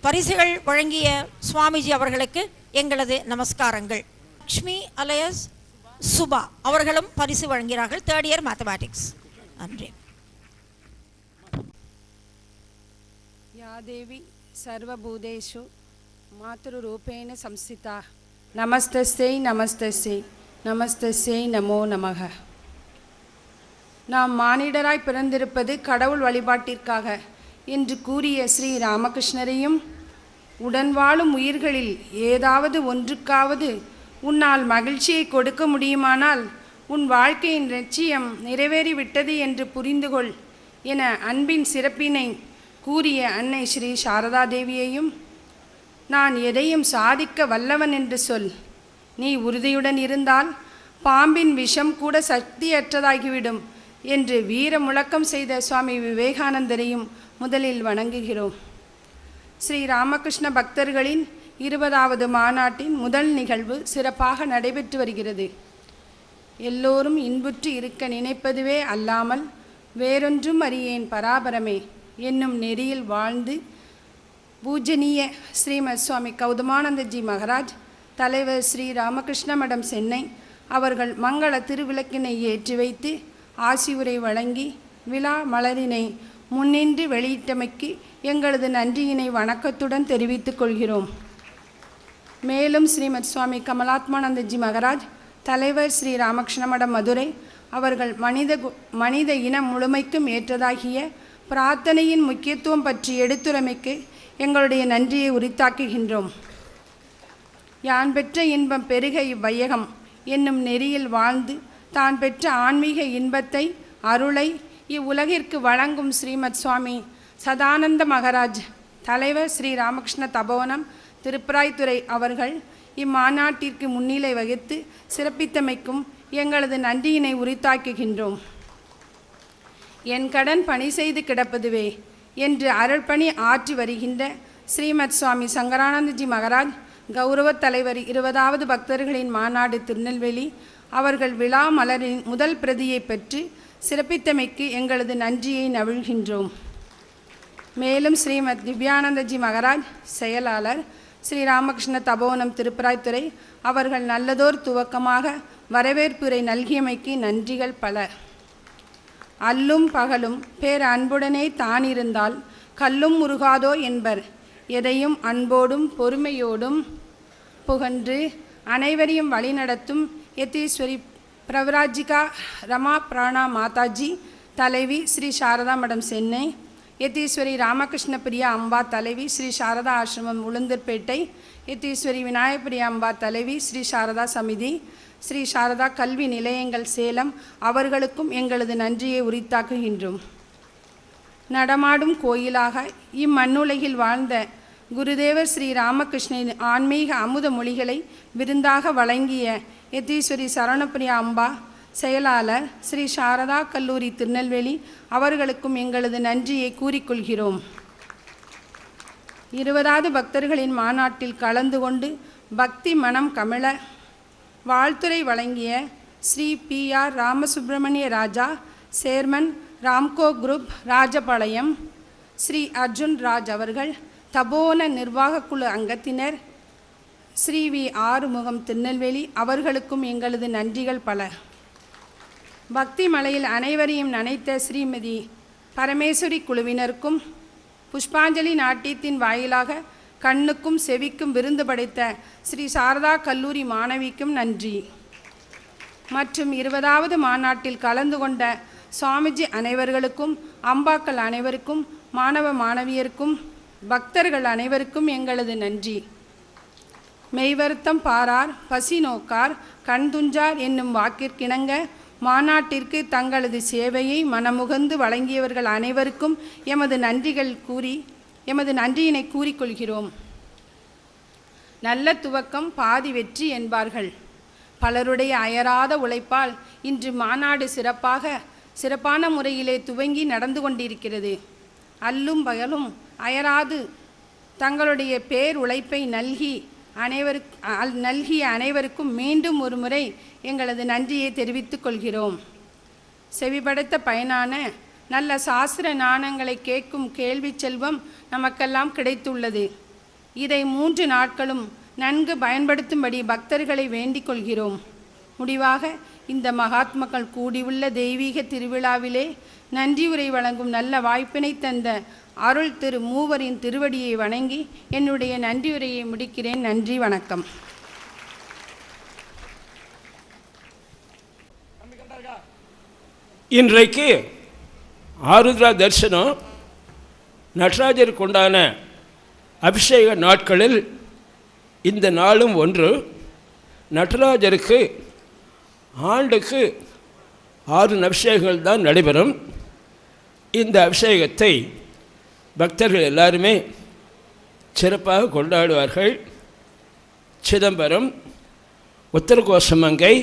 பரிசுகள் வழங்கிய சுவாமிஜி அவர்களுக்கு எங்களது நமஸ்காரங்கள். லக்ஷ்மி அலையஸ் சுபா அவர்களும் பரிசு வழங்குகிறார்கள், 3rd year மேத்தமேட்டிக்ஸ். நன்றி. யா தேவி சர்வபூதேஷு மாத்ருரூபேண சம்ஸ்திதா நமஸ்தஸ்யை நமஸ்தஸ்யை நமஸ்தஸ்யை நமோ நமக. நாம் மானிடராய் பிறந்திருப்பது கடவுள் வழிபாட்டிற்காக என்று கூறிய ஸ்ரீ ராமகிருஷ்ணரையும், உடன் வாழும் உயிர்களில் ஏதாவது ஒன்றுக்காவது உன்னால் மகிழ்ச்சியை கொடுக்க முடியுமானால் உன் வாழ்க்கையின் லட்சியம் நிறைவேறிவிட்டது என்று புரிந்துகொள் என அன்பின் சிறப்பினை கூறிய அன்னை ஸ்ரீ சாரதா தேவியையும், நான் எதையும் சாதிக்க வல்லவன் என்று சொல், நீ உறுதியுடன் இருந்தால் பாம்பின் விஷம் கூட சக்தியற்றதாகிவிடும் என்று வீர முழக்கம் செய்த சுவாமி விவேகானந்தரையும் முதலில் வணங்குகிறோம். ஸ்ரீ ராமகிருஷ்ண பக்தர்களின் 20வது மாநாட்டின் முதல் நிகழ்வு சிறப்பாக நடைபெற்று வருகிறது. எல்லோரும் இன்புற்று இருக்க நினைப்பதுவே அல்லாமல் வேறொன்றும் அறியேன் பராபரமே என்னும் நெறியில் வாழ்ந்து பூஜனீய ஸ்ரீமத் சுவாமி கௌதமானந்தஜி மகராஜ், தலைவர் ஸ்ரீ ராமகிருஷ்ண மடம் சென்னை அவர்கள் மங்கள திருவிளக்கினை ஏற்றி வைத்து ஆசியுரை வழங்கி விழா மலரினை முன்னின்று வெளியிட்டமைக்கு எங்களது நன்றியினை வணக்கத்துடன் தெரிவித்துக் கொள்கிறோம். மேலும் ஸ்ரீமத் சுவாமி கமலாத்மானந்தஜி மகராஜ், தலைவர் ஸ்ரீ ராமகிருஷ்ண மடம் மதுரை அவர்கள் மனித இனம் முழுமைக்கும் ஏற்றதாகிய பிரார்த்தனையின் முக்கியத்துவம் பற்றி எடுத்துரைமைக்கு எங்களுடைய நன்றியை உரித்தாக்குகின்றோம். யான் பெற்ற இன்பம் பெருக இவ்வையகம் என்னும் நெறியில் வாழ்ந்து தான் பெற்ற ஆன்மீக இன்பத்தை அருளை இவ்வுலகிற்கு வழங்கும் ஸ்ரீமத் சுவாமி சதானந்த மகராஜ், தலைவர் ஸ்ரீ ராமகிருஷ்ண தபோவனம் திருப்பராய்த்துறை அவர்கள் இம்மாநாட்டிற்கு முன்னிலை வகித்து சிறப்பித்தமைக்கும் எங்களது நன்றியினை உரித்தாக்குகின்றோம். என் கடன் பணி செய்து கிடப்பதுவே என்று அருள்பணி ஆற்றி வருகின்ற ஸ்ரீமத் சுவாமி சங்கரானந்தஜி மகராஜ், கௌரவ தலைவர் 20வது பக்தர்களின் மாநாடு திருநெல்வேலி அவர்கள் விழா மலரின் முதல் பிரதியை பெற்று சிறப்பித்தமைக்கு எங்களது நன்றியை நவிழ்கின்றோம். மேலும் ஸ்ரீமத் திவ்யானந்தஜி மகராஜ், செயலாளர் ஸ்ரீ ராமகிருஷ்ண தபோவனம் திருப்பராய்த்துறை அவர்கள் நல்லதோர் துவக்கமாக வரவேற்புரை நல்கியமைக்கு நன்றிகள் பல. அல்லும் பகலும் பேர் அன்புடனே தானிருந்தால் கல்லும் முருகாதோ என்பர். எதையும் அன்போடும் பொறுமையோடும் புகன்று அனைவரையும் வழிநடத்தும் யதீஸ்வரி பிரவராஜிகா ரமா பிராணா மாதாஜி, தலைவி ஸ்ரீ சாரதா மடம் சென்னை, யதீஸ்வரி ராமகிருஷ்ண பிரியா அம்பா, தலைவி ஸ்ரீ சாரதா ஆசிரமம் உளுந்தூர்பேட்டை, யதீஸ்வரி விநாயகப்பிரியா அம்பா, தலைவி ஸ்ரீ சாரதா சமிதி, ஸ்ரீ சாரதா கல்வி நிலையங்கள் சேலம் அவர்களுக்கும் எங்களது நன்றியை உரித்தாக்குகின்றோம். நடமாடும் கோயிலாக இம்மண்ணுலகில் வாழ்ந்த குருதேவர் ஸ்ரீ ராமகிருஷ்ணனின் ஆன்மீக அமுத மொழிகளை விருந்தாக வழங்கிய யதீஸ்வரி சரவணப்பிரியா அம்பா, செயலாளர் ஸ்ரீ சாரதா கல்லூரி திருநெல்வேலி அவர்களுக்கும் எங்களது நன்றியை கூறிக்கொள்கிறோம். 20வது பக்தர்களின் மாநாட்டில் கலந்து கொண்டு பக்தி மனம் கமிழ வாழ்த்துரை வழங்கிய ஸ்ரீ PR ராமசுப்பிரமணிய ராஜா, சேர்மன் ராம்கோ குரூப் ராஜபாளையம், ஸ்ரீ அர்ஜுன் ராஜ் அவர்கள், தபோவன நிர்வாக குழு அங்கத்தினர் ஸ்ரீ V ஆறுமுகம் திருநெல்வேலி அவர்களுக்கும் எங்களது நன்றிகள் பல. பக்தி மலையில் அனைவரையும் நனைத்த ஸ்ரீமதி பரமேஸ்வரி குழுவினருக்கும் புஷ்பாஞ்சலி நாட்டியத்தின் வாயிலாக கண்ணுக்கும் செவிக்கும் விருந்து படைத்த ஸ்ரீ சாரதா கல்லூரி மாணவிக்கும் நன்றி. மற்றும் 20வது மாநாட்டில் கலந்து கொண்ட சுவாமிஜி அனைவர்களுக்கும், அம்பாக்கள் அனைவருக்கும், மாணவ மாணவியருக்கும், பக்தர்கள் அனைவருக்கும் எங்களது நன்றி. மெய்வருத்தம் பாரார் பசி நோக்கார் கண் துஞ்சார் என்னும் வாக்கிற்கிணங்க மாநாட்டிற்கு தங்களது சேவையை மனமுகந்து வழங்கியவர்கள் அனைவருக்கும் எமது நன்றியினை கூறிக்கொள்கிறோம். நல்ல துவக்கம் பாதி வெற்றி என்பார்கள். பலருடைய அயராத உழைப்பால் இன்று மாநாடு சிறப்பான முறையிலே துவங்கி நடந்து கொண்டிருக்கிறது. அல்லும் பகலும் அயராது தங்களுடைய பேர் உழைப்பை நல்கிய அனைவருக்கும் மீண்டும் ஒரு முறை எங்களது நன்றியை தெரிவித்துக் கொள்கிறோம். செவிபடைத்த பயனான நல்ல சாஸ்திர ஞானங்களை கேட்கும் கேள்வி செல்வம் நமக்கெல்லாம் கிடைத்துள்ளது. இதை 3 நாட்களும் நன்கு பயன்படுத்தும்படி பக்தர்களை வேண்டிக் கொள்கிறோம். முடிவாக இந்த மகாத்மாக்கள் கூடியுள்ள தெய்வீக திருவிழாவிலே நன்றியுரை வழங்கும் நல்ல வாய்ப்பினை தந்த அருள் திரு மூவரின் திருவடியை வணங்கி என்னுடைய நன்றியுரையை முடிக்கிறேன். நன்றி, வணக்கம். இன்றைக்கு ஆருத்ரா தரிசனம் நடராஜருக்கு உண்டான அபிஷேக நாட்களில் இந்த நாளும் ஒன்று. நடராஜருக்கு ஆண்டுக்கு 6 அபிஷேகங்கள் தான் நடைபெறும். இந்த அபிஷேகத்தை பக்தர்கள் எல்லாருமே சிறப்பாக கொண்டாடுவார்கள். சிதம்பரம், உத்தரகோசமங்கை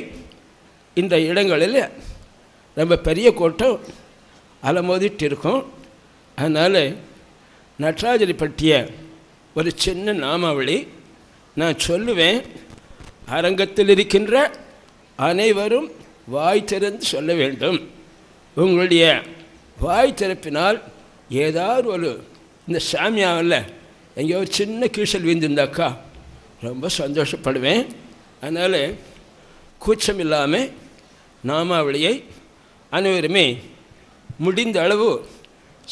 இந்த இடங்களில் ரொம்ப பெரிய கூட்டம் அலமோதிட்டு இருக்கும். அதனால் நடராஜரை பற்றிய ஒரு சின்ன நாமாவளி நான் சொல்லுவேன். அரங்கத்தில் இருக்கின்ற அனைவரும் வாய் திறந்து சொல்ல வேண்டும். உங்களுடைய வாய் திறப்பினால் ஏதாவது ஒரு இந்த சாமியாவில் எங்கேயோ ஒரு சின்ன கீழ்ச்சல் வீழ்ந்திருந்தாக்கா ரொம்ப சந்தோஷப்படுவேன். அதனால் கூச்சம் இல்லாமல் நாமாவளியை அனைவருமே முடிந்த அளவு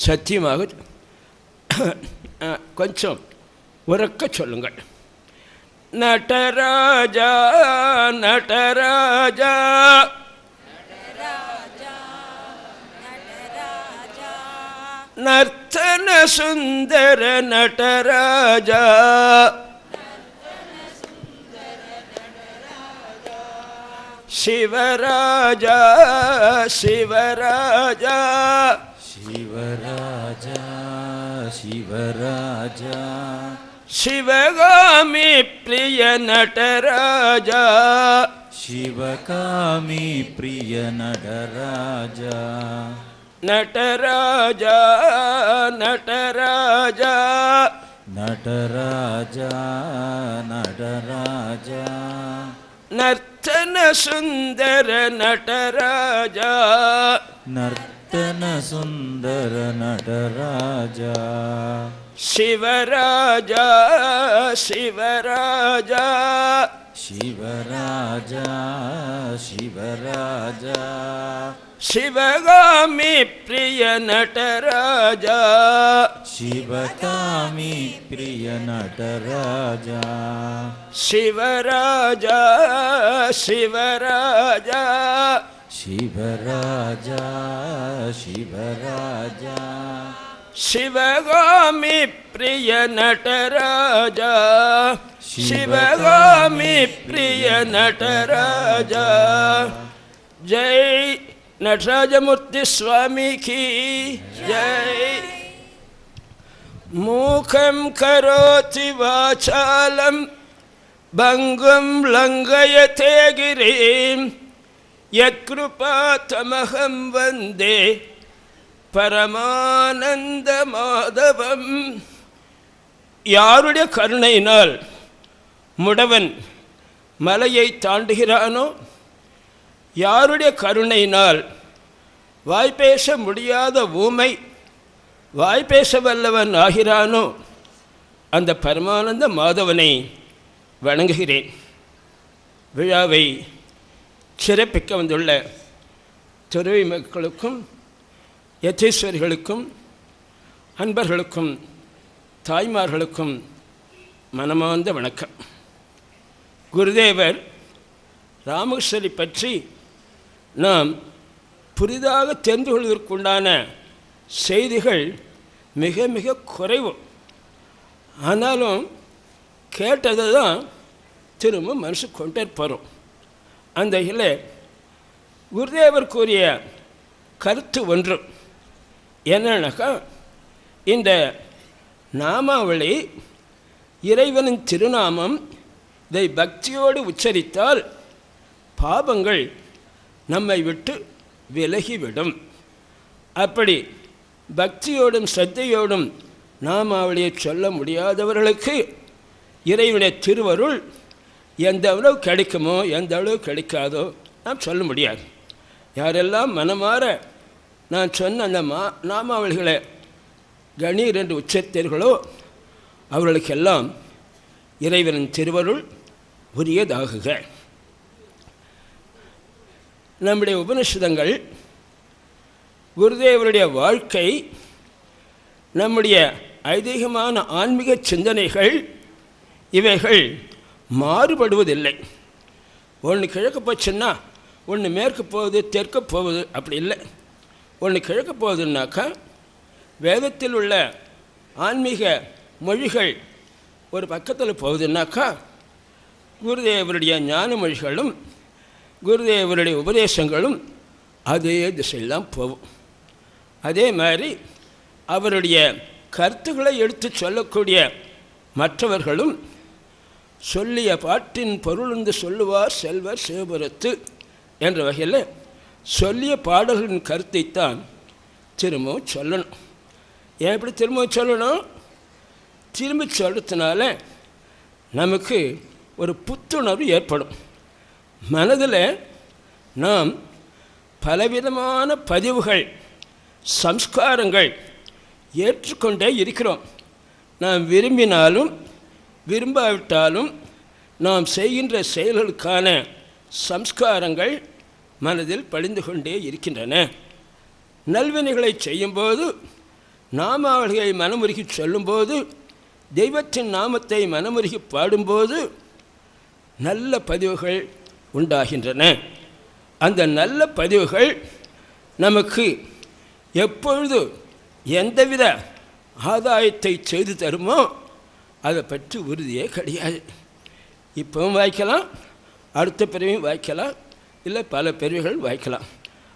சத்தியமாக கொஞ்சம் உறக்க சொல்லுங்கள். நடராஜா நடராஜா நர்த்தன சுந்தர நடராஜா சிவராஜா சிவராஜா சிவராஜா சிவராஜா சிவகாமி பிரிய நடராஜா சிவகாமி பிரிய நடராஜா நடராஜா நடராஜா நடராஜா நடராஜா நர்த்தன சுந்தர நடராஜா நர்த்தன சுந்தர நடராஜா சிவராஜா சிவராஜா சிவராஜா சிவராஜா சிவகாமி பிரிய நடராஜா சிவகாமி பிரிய நடராஜா சிவராஜா சிவராஜா சிவராஜா சிவராஜா சிவகாமி பிரிய நடராஜா சிவகாமி பிரிய நடராஜா. ஜெய் நடராஜமூர்த்தி சுவாமி கி ஜெய். மூகம் கரோதி வாசாலம் பங்கும் லங்கயதே கிரீம் யத்கிருபா தமஹம் வந்தே பரமானந்த மாதவம். யாருடைய கருணையினால் முடவன் மலையை தாண்டுகிறானோ, யாருடைய கருணையினால் வாய்ப்பேச முடியாத ஊமை வாய்ப்பேச வல்லவன் ஆகிறானோ, அந்த பரமானந்த மாதவனை வணங்குகிறேன். விழாவை சிறப்பிக்க வந்துள்ள துறவி மக்களுக்கும் யதீஸ்வரிகளுக்கும் அன்பர்களுக்கும் தாய்மார்களுக்கும் மனமார்ந்த வணக்கம். குருதேவர் ராமகிருஷ்ணரை பற்றி நாம் புதிதாக தெரிந்து கொள்வதற்குண்டான செய்திகள் மிக மிக குறைவு. ஆனாலும் கேட்டதை தான் திரும்ப மனசு கொண்டே போகிறோம். அந்த இதில் குருதேவர் கூறிய கருத்து ஒன்று என்னன்னாக்கா, இந்த நாமாவளி இறைவனின் திருநாமம் இதை பக்தியோடு உச்சரித்தால் பாபங்கள் நம்மை விட்டு விலகிவிடும். அப்படி பக்தியோடும் சத்தையோடும் நாமாவளியை சொல்ல முடியாதவர்களுக்கு இறைவனுடைய திருவருள் எந்த அளவு கிடைக்குமோ எந்த அளவு கிடைக்காதோ நாம் சொல்ல முடியாது. யாரெல்லாம் மனமாற நான் சொன்ன அந்த நாமாவளிகளை கணீர் என்று உச்சரித்தீர்களோ அவர்களுக்கெல்லாம் இறைவனின் திருவருள் உரியதாகுக. நம்முடைய உபனிஷதங்கள் குருதேவருடைய வாழ்க்கை, நம்முடைய ஐதீகமான ஆன்மீக சிந்தனைகள் இவைகள் மாறுபடுவதில்லை. ஒன்று கிழக்கு போச்சுன்னா ஒன்று மேற்கு போகுது தெற்கு போகுது அப்படி இல்லை. ஒன்று கிழக்கு போகுதுன்னாக்கா வேதத்தில் உள்ள ஆன்மீக மொழிகள் ஒரு பக்கத்தில் போகுதுன்னாக்கா குருதேவருடைய ஞான மொழிகளும் குருதேவருடைய உபதேசங்களும் அதே திசையெல்லாம் போகும். அதே மாதிரி அவருடைய கருத்துக்களை எடுத்து சொல்லக்கூடிய மற்றவர்களும் சொல்லிய பாட்டின் பொருளுந்து சொல்லுவார் செல்வர் சிவபுரத்து என்ற வகையில் சொல்லிய பாடல்களின் கருத்தைத்தான் திரும்பவும் சொல்லணும். ஏன் இப்படி திரும்ப சொல்லணும்? திரும்பி சொல்கிறதுனால நமக்கு ஒரு புத்துணர்வு ஏற்படும். மனதில் நாம் பலவிதமான பதிவுகள், சம்ஸ்காரங்கள் ஏற்றுக்கொண்டே இருக்கிறோம். நாம் விரும்பினாலும் விரும்பாவிட்டாலும் நாம் செய்கின்ற செயல்களுக்கான சம்ஸ்காரங்கள் மனதில் படிந்து கொண்டே இருக்கின்றன. நல்வினைகளை செய்யும்போது, நாமாவளிகளை மனமுருகி சொல்லும்போது, தெய்வத்தின் நாமத்தை மனமுருகி பாடும்போது நல்ல பதிவுகள் உண்டாகின்றன. அந்த நல்ல பதிவுகள் நமக்கு எப்பொழுது எந்தவித ஆதாயத்தை செய்து தருமோ அதை பற்றி உறுதியே கிடையாது. இப்பவும் வாய்க்கலாம், அடுத்த பிறவையும் வாய்க்கலாம், இல்லை பல பிறவைகள் வாய்க்கலாம்.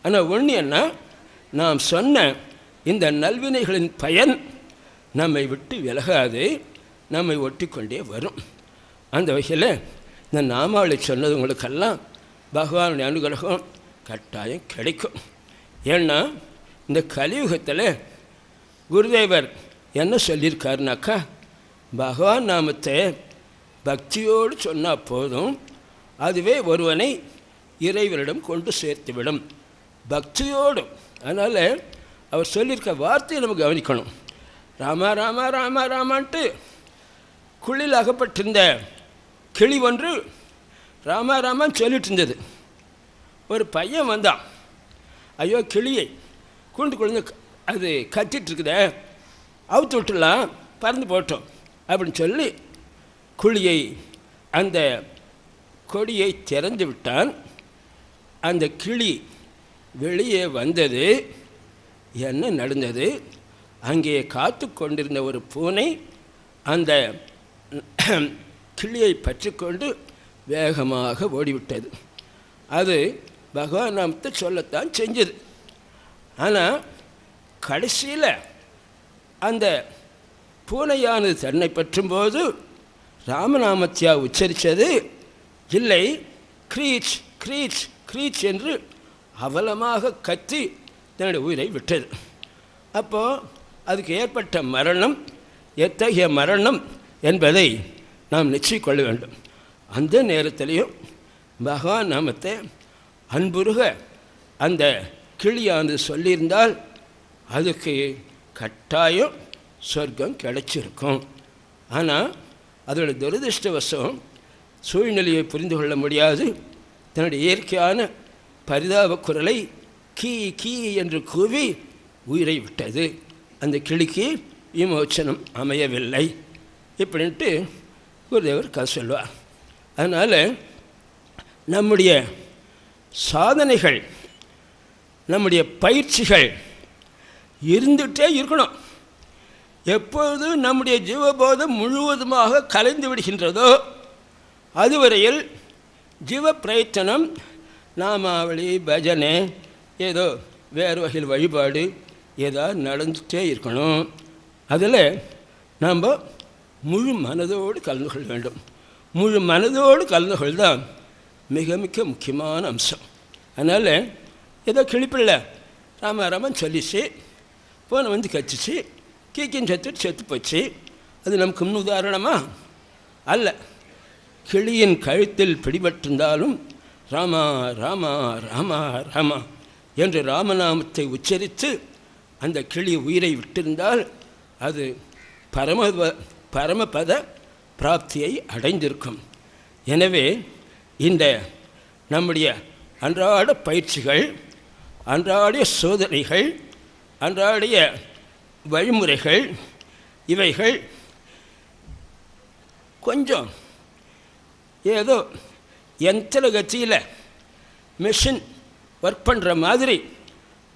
ஆனால் ஒன்று என்ன, நாம் சொன்ன இந்த நல்வினைகளின் பயன் நம்மை விட்டு விலகாது, நம்மை ஒட்டி கொண்டே வரும். அந்த வகையில் இந்த நாமாவளி சொன்னது உங்களுக்கெல்லாம் பகவானுடைய அனுகிரகம் கட்டாயம் கிடைக்கும். ஏன்னா இந்த கலியுகத்தில் குருதேவர் என்ன சொல்லியிருக்காருனாக்கா, பகவான் நாமத்தை பக்தியோடு சொன்னால் போதும், அதுவே ஒருவனை இறைவனிடம் கொண்டு சேர்த்துவிடும். பக்தியோடு. அதனால் அவர் சொல்லியிருக்க வார்த்தையை நம்ம கவனிக்கணும். ராமா ராமா ராமா ராமான்ட்டு குழியில் அகப்பட்டிருந்த கிளி ஒன்று ராமா ராமான்னு சொல்லிட்டு இருந்தது. ஒரு பையன் வந்தான், ஐயோ கிளியை கூண்டு குழந்தை அது கத்திட்டுருக்குதே, அவுத்து விட்டுலாம், பறந்து போட்டோம் அப்படின்னு சொல்லி குழியை அந்த கொடியை திறந்து விட்டான். அந்த கிளி வெளியே வந்தது. என்ன நடந்தது? அங்கே காத்து கொண்டிருந்த ஒரு பூனை அந்த கிளியை பற்றி கொண்டு வேகமாக ஓடிவிட்டது. அது பகவான் நாமத்தை சொல்லத்தான் செஞ்சது. ஆனால் கடைசியில் அந்த பூனையானது தன்னை பற்றும்போது ராமநாமத்தியா உச்சரித்தது இல்லை, க்ரீச் க்ரீச் க்ரீச் என்று அவலமாக கத்தி தன்னுடைய உயிரை விட்டது. அப்போது அதுக்கு ஏற்பட்ட மரணம் எத்தகைய மரணம் என்பதை நாம் நிச்சயம் கொள்ள வேண்டும். அந்த நேரத்திலையும் பகவான் நாமத்தை அன்புருக அந்த கிளியானது சொல்லியிருந்தால் அதுக்கு கட்டாயம் சொர்க்கம் கிடைச்சிருக்கும். ஆனால் அதோட துரதிருஷ்டவசம் சூழ்நிலையை புரிந்து கொள்ள முடியாது. தன்னுடைய இயற்கையான பரிதாப குரலை கீ கீ என்று கூவி உயிரை விட்டது. அந்த கிளிக்கு விமோச்சனம் அமையவில்லை. இப்படின்ட்டு குருதேவர் கதை சொல்வார். அதனால் நம்முடைய சாதனைகள், நம்முடைய பயிற்சிகள் இருந்துகிட்டே இருக்கணும். எப்பொழுது நம்முடைய ஜீவபோதம் முழுவதுமாக கலைந்து விடுகின்றதோ அதுவரையில் ஜீவ பிரயத்தனம், நாமாவளி, பஜனை, ஏதோ வேறு வகையில் வழிபாடு ஏதாவது நடந்துகிட்டே இருக்கணும். அதில் நாம் முழு மனதோடு கலந்து கொள்ள வேண்டும். முழு மனதோடு கலந்து கொள்தான் மிக மிக முக்கியமான அம்சம். அதனால் ஏதோ கிளிப்பில்லை ராமராமன் சொல்லிச்சு, போனை வந்து கச்சிச்சு, கீக்கின்னு செத்துட்டு செத்து போச்சு, அது நமக்கு முன் உதாரணமா அல்ல. கிளியின் கழுத்தில் பிடிபட்டிருந்தாலும் ராமா ராமா ராமா ராமா என்று ராமநாமத்தை உச்சரித்து அந்த கிளி உயிரை விட்டிருந்தால் அது பரமபத பிராப்தியை அடைந்திருக்கும். எனவே இந்த நம்முடைய அன்றாட பயிற்சிகள், அன்றாடைய சோதனைகள், அன்றாடைய வழிமுறைகள் இவைகள் கொஞ்சம் ஏதோ யந்திர கத்தியில் மிஷின் ஒர்க் பண்ணுற மாதிரி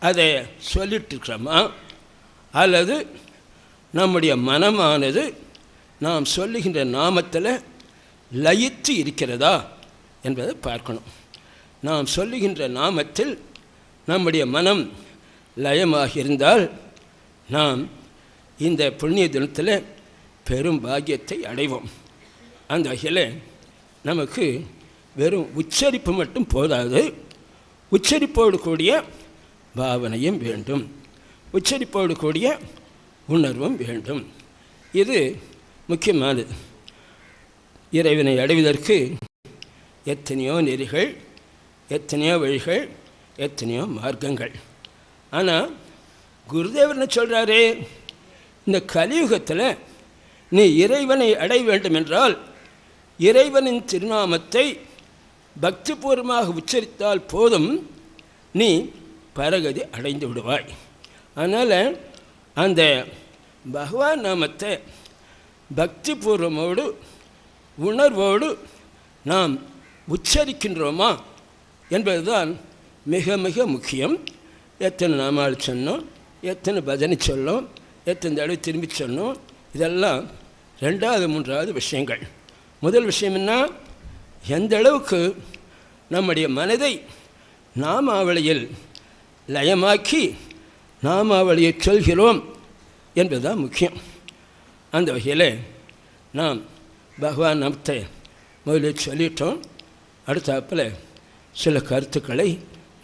அதை சொல்லிட்டுருக்கிறோமா, அல்லது நம்முடைய மனமானது நாம் சொல்லுகின்ற நாமத்தில் லயித்து இருக்கிறதா என்பதை பார்க்கணும். நாம் சொல்லுகின்ற நாமத்தில் நம்முடைய மனம் லயமாக இருந்தால் நாம் இந்த புண்ணிய தினத்தில் பெரும் பாக்கியத்தை அடைவோம். அந்த வகையில் நமக்கு வெறும் உச்சரிப்பு மட்டும் போதாது, உச்சரிப்போடு கூடிய பாவனையும் வேண்டும், உச்சரிப்போடு கூடிய உணர்வும் வேண்டும். இது முக்கியமானது. இறைவனை அடைவதற்கு எத்தனையோ நெறிகள், எத்தனையோ வழிகள், எத்தனையோ மார்க்கங்கள். ஆனால் குருதேவர் என்ன சொல்கிறாரு, இந்த கலியுகத்தில் நீ இறைவனை அடைய வேண்டும் என்றால் இறைவனின் திருநாமத்தை பக்திபூர்வமாக உச்சரித்தால் போதும், நீ பரகதி அடைந்து விடுவாய். அதனால் அந்த பகவான் நாமத்தை பக்திபூர்வமோடு உணர்வோடு நாம் உச்சரிக்கின்றோமா என்பதுதான் மிக மிக முக்கியம். எத்தனை நாமால் சொன்னோம், எத்தனை பஜனை சொல்லோம், எத்தனை தடவை திரும்பி சொன்னோம், இதெல்லாம் ரெண்டாவது மூன்றாவது விஷயங்கள். முதல் விஷயம் என்ன, எந்த அளவுக்கு நம்முடைய மனதை நாமாவளியில் லயமாக்கி நாமாவளியை சொல்கிறோம் என்பதுதான் முக்கியம். அந்த வகையில் நாம் பகவான் நாமத்தை முதலில் சொல்லிட்டோம். அடுத்தாப்பில் சில கருத்துக்களை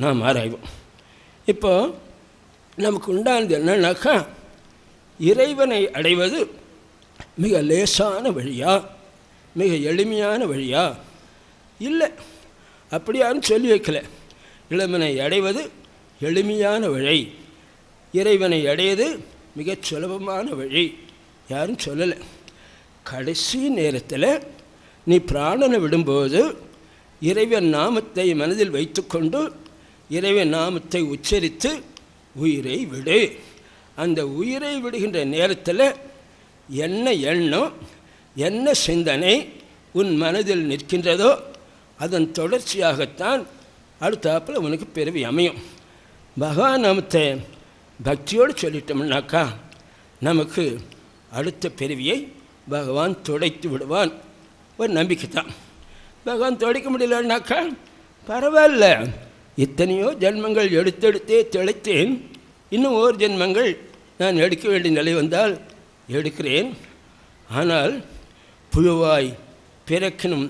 நாம் ஆராய்வோம். இப்போ நமக்கு உண்டானது என்னன்னாக்கா, இறைவனை அடைவது மிக லேசான வழியா, மிக எளிமையான வழியா? இல்லை, அப்படி யாரும் சொல்லி வைக்கல. இறைவனை அடைவது எளிமையான வழி, இறைவனை அடைவது மிகச் சுலபமான வழி யாரும் சொல்லலை. கடைசி நேரத்தில் நீ பிராணனை விடும்போது இறைவன் நாமத்தை மனதில் வைத்துக்கொண்டு இறைவன் நாமத்தை உச்சரித்து உயிரை விடு. அந்த உயிரை விடுகின்ற நேரத்தில் என்ன எண்ணம், என்ன சிந்தனை உன் மனதில் நிற்கின்றதோ அதன் தொடர்ச்சியாகத்தான் அடுத்தாப்பில் உனக்கு பிறவி அமையும். பகவான் நாமத்தை பக்தியோடு சொல்லிட்டோம்னாக்கா நமக்கு அடுத்த பிறவியை பகவான் துடைத்து விடுவான். ஒரு நம்பிக்கை தான். பகவான் துடைக்க முடியலன்னாக்கா பரவாயில்ல, இத்தனையோ ஜென்மங்கள் எடுத்தெடுத்தே திளைத்தேன், இன்னும் ஓர் ஜென்மங்கள் நான் எடுக்க வேண்டிய நிலை வந்தால் எடுக்கிறேன். ஆனால் புழுவாய் பிறக்கணும்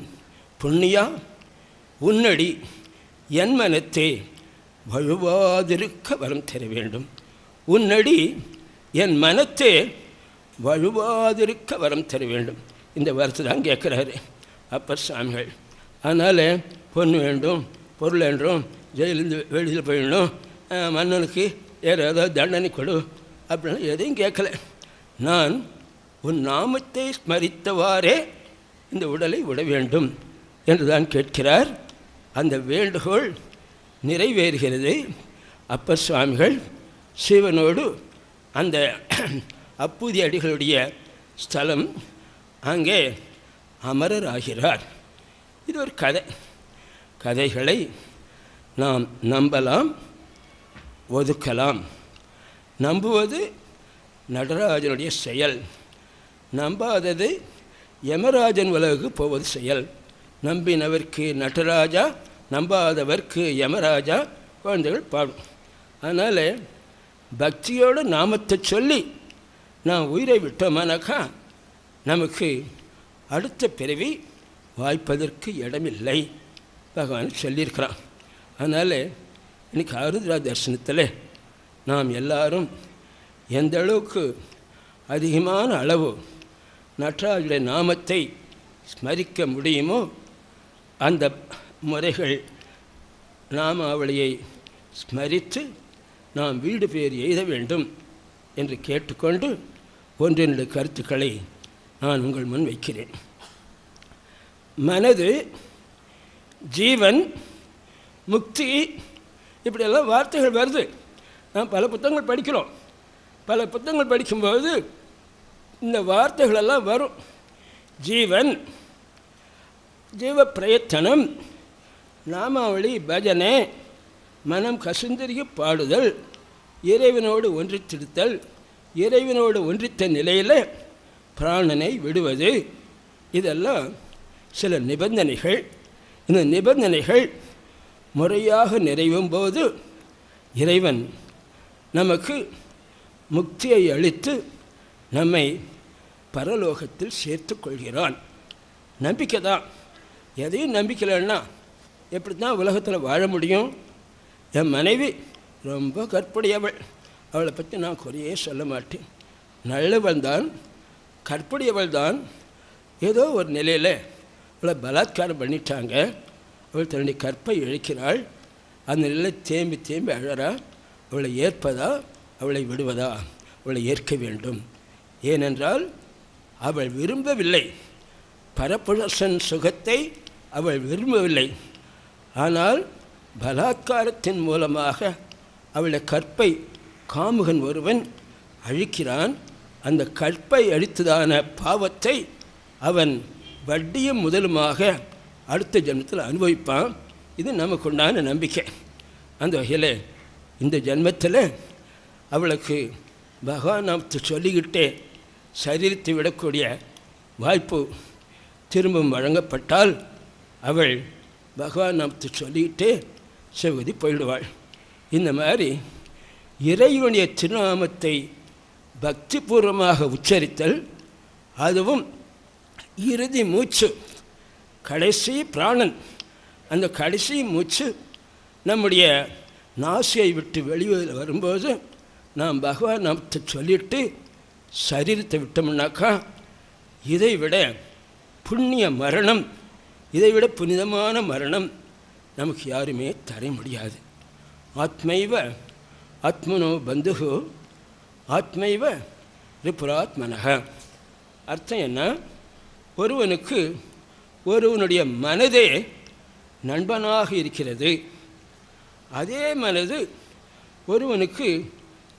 புண்ணியா உன்னடி என் மனத்தே வழுவாதிருக்க வரம் தர வேண்டும். உன்னடி என் மனத்தே வழுவாதிருக்க வரம் தர வேண்டும். இந்த வரத்தை தான் கேட்குறாரு அப்பர் சுவாமிகள். அதனால் பொண்ணு வேண்டும், பொருள் வேண்டும், ஜெயிலிருந்து வெளியில் போயிடணும், மன்னனுக்கு வேறு ஏதாவது தண்டனை கொடு அப்படின்னு எதையும் கேட்கல. நான் உன் நாமத்தை ஸ்மரித்தவாறே இந்த உடலை விட வேண்டும் என்று தான் கேட்கிறார். அந்த வேண்டுகோள் நிறைவேறுகிறது. அப்பர் சுவாமிகள் சிவனோடு அந்த அப்பூதி அடிகளுடைய ஸ்தலம் அங்கே அமரர் ஆகிறார். இது ஒரு கதை. கதைகளை நாம் நம்பலாம், ஒதுக்கலாம். நம்புவது நடராஜனுடைய செயல், நம்பாதது யமராஜன் உலகுக்கு போவது செயல். நம்பினவர்க்கு நடராஜா, நம்பாதவர்க்கு யமராஜா குழந்தைகள் பாடும். அதனால் பக்தியோடு நாமத்தை சொல்லி நாம் உயிரை விட்டோமானாக்கா நமக்கு அடுத்த பிறவி வாய்ப்பதற்கு இடமில்லை பகவான் சொல்லியிருக்கிறான். அதனால் இன்றைக்கி ஆருத்ரா தரிசனத்தில் நாம் எல்லாரும் எந்த அளவுக்கு அதிகமான அளவு நடராஜருடைய நாமத்தை ஸ்மரிக்க முடியுமோ அந்த முறைகள் நாமாவளியை ஸ்மரித்து நாம் வீடு பேர் எய்த வேண்டும் என்று கேட்டுக்கொண்டு ஒன்றிரண்டு கருத்துக்களை நான் உங்கள் முன் வைக்கிறேன். மனது, ஜீவன், முக்தி, இப்படியெல்லாம் வார்த்தைகள் வருது. நாம் பல புத்தகங்கள் படிக்கிறோம். பல புத்தகங்கள் படிக்கும்போது இந்த வார்த்தைகளெல்லாம் வரும். ஜீவன், ஜீவ பிரயத்தனம், நாமாவளி, பஜனை, மனம் கசுந்தரிய பாடுதல், இறைவனோடு ஒன்றித்திருத்தல், இறைவனோடு ஒன்றித்த நிலையில் பிராணனை விடுவது, இதெல்லாம் சில நிபந்தனைகள். இந்த நிபந்தனைகள் முறையாக நிறைவும் போது இறைவன் நமக்கு முக்தியை அளித்து நம்மை பரலோகத்தில் சேர்த்து கொள்கிறான். நம்பிக்கை தான். எதையும் நம்பிக்கலைன்னா எப்படி தான் உலகத்தில் வாழ முடியும்? என் மனைவி ரொம்ப கற்புடையவள், அவளை பற்றி நான் குறையே சொல்ல மாட்டேன். நல்லவள் தான், கற்புடையவள் தான். ஏதோ ஒரு நிலையில் அவளை பலாத்காரம் பண்ணிட்டாங்க. அவள் தன்னுடைய கற்பை இழக்கிறாள். அந்த நிலை தேம்பி தேம்பி அழறா. அவளை ஏற்பதா அவளை விடுவதா? அவளை ஏற்க வேண்டும். ஏனென்றால் அவள் விரும்பவில்லை, பரபுருஷன் சுகத்தை அவள் விரும்பவில்லை. ஆனால் பலாத்காரத்தின் மூலமாக அவளுடைய கற்பை காமுகன் ஒருவன் அழிக்கிறான். அந்த கற்பை அழித்ததான பாவத்தை அவன் வட்டியும் முதலுமாக அடுத்த ஜென்மத்தில் அனுபவிப்பான். இது நமக்கு உண்டான நம்பிக்கை. அந்த வகையில் இந்த ஜென்மத்தில் அவளுக்கு பகவான் நாமத்தை சொல்லிக்கிட்டே சரீரத்தை விடக்கூடிய வாய்ப்பு திரும்பவும் வழங்கப்பட்டால் அவள் பகவான் நாமத்தை சொல்லிக்கிட்டே சிவகதி போயிடுவாள். இந்த மாதிரி இறைவனுடைய திருநாமத்தை பக்திபூர்வமாக உச்சரித்தல், அதுவும் இறுதி மூச்சு, கடைசி பிராணன், அந்த கடைசி மூச்சு நம்முடைய நாசியை விட்டு வெளியே வரும்போது நாம் பகவான் நாமத்தை சொல்லிட்டு சரீரத்தை விட்டோம்னாக்கா இதை விட புண்ணிய மரணம், இதை விட புனிதமான மரணம் நமக்கு யாருமே தர முடியாது. ஆத்மைவ ஆத்மனோ பந்துகு ஆத்மைவ ரிபுராத்மனக. அர்த்தம் என்ன? ஒருவனுக்கு ஒருவனுடைய மனதே நண்பனாக இருக்கிறது. அதே மனது ஒருவனுக்கு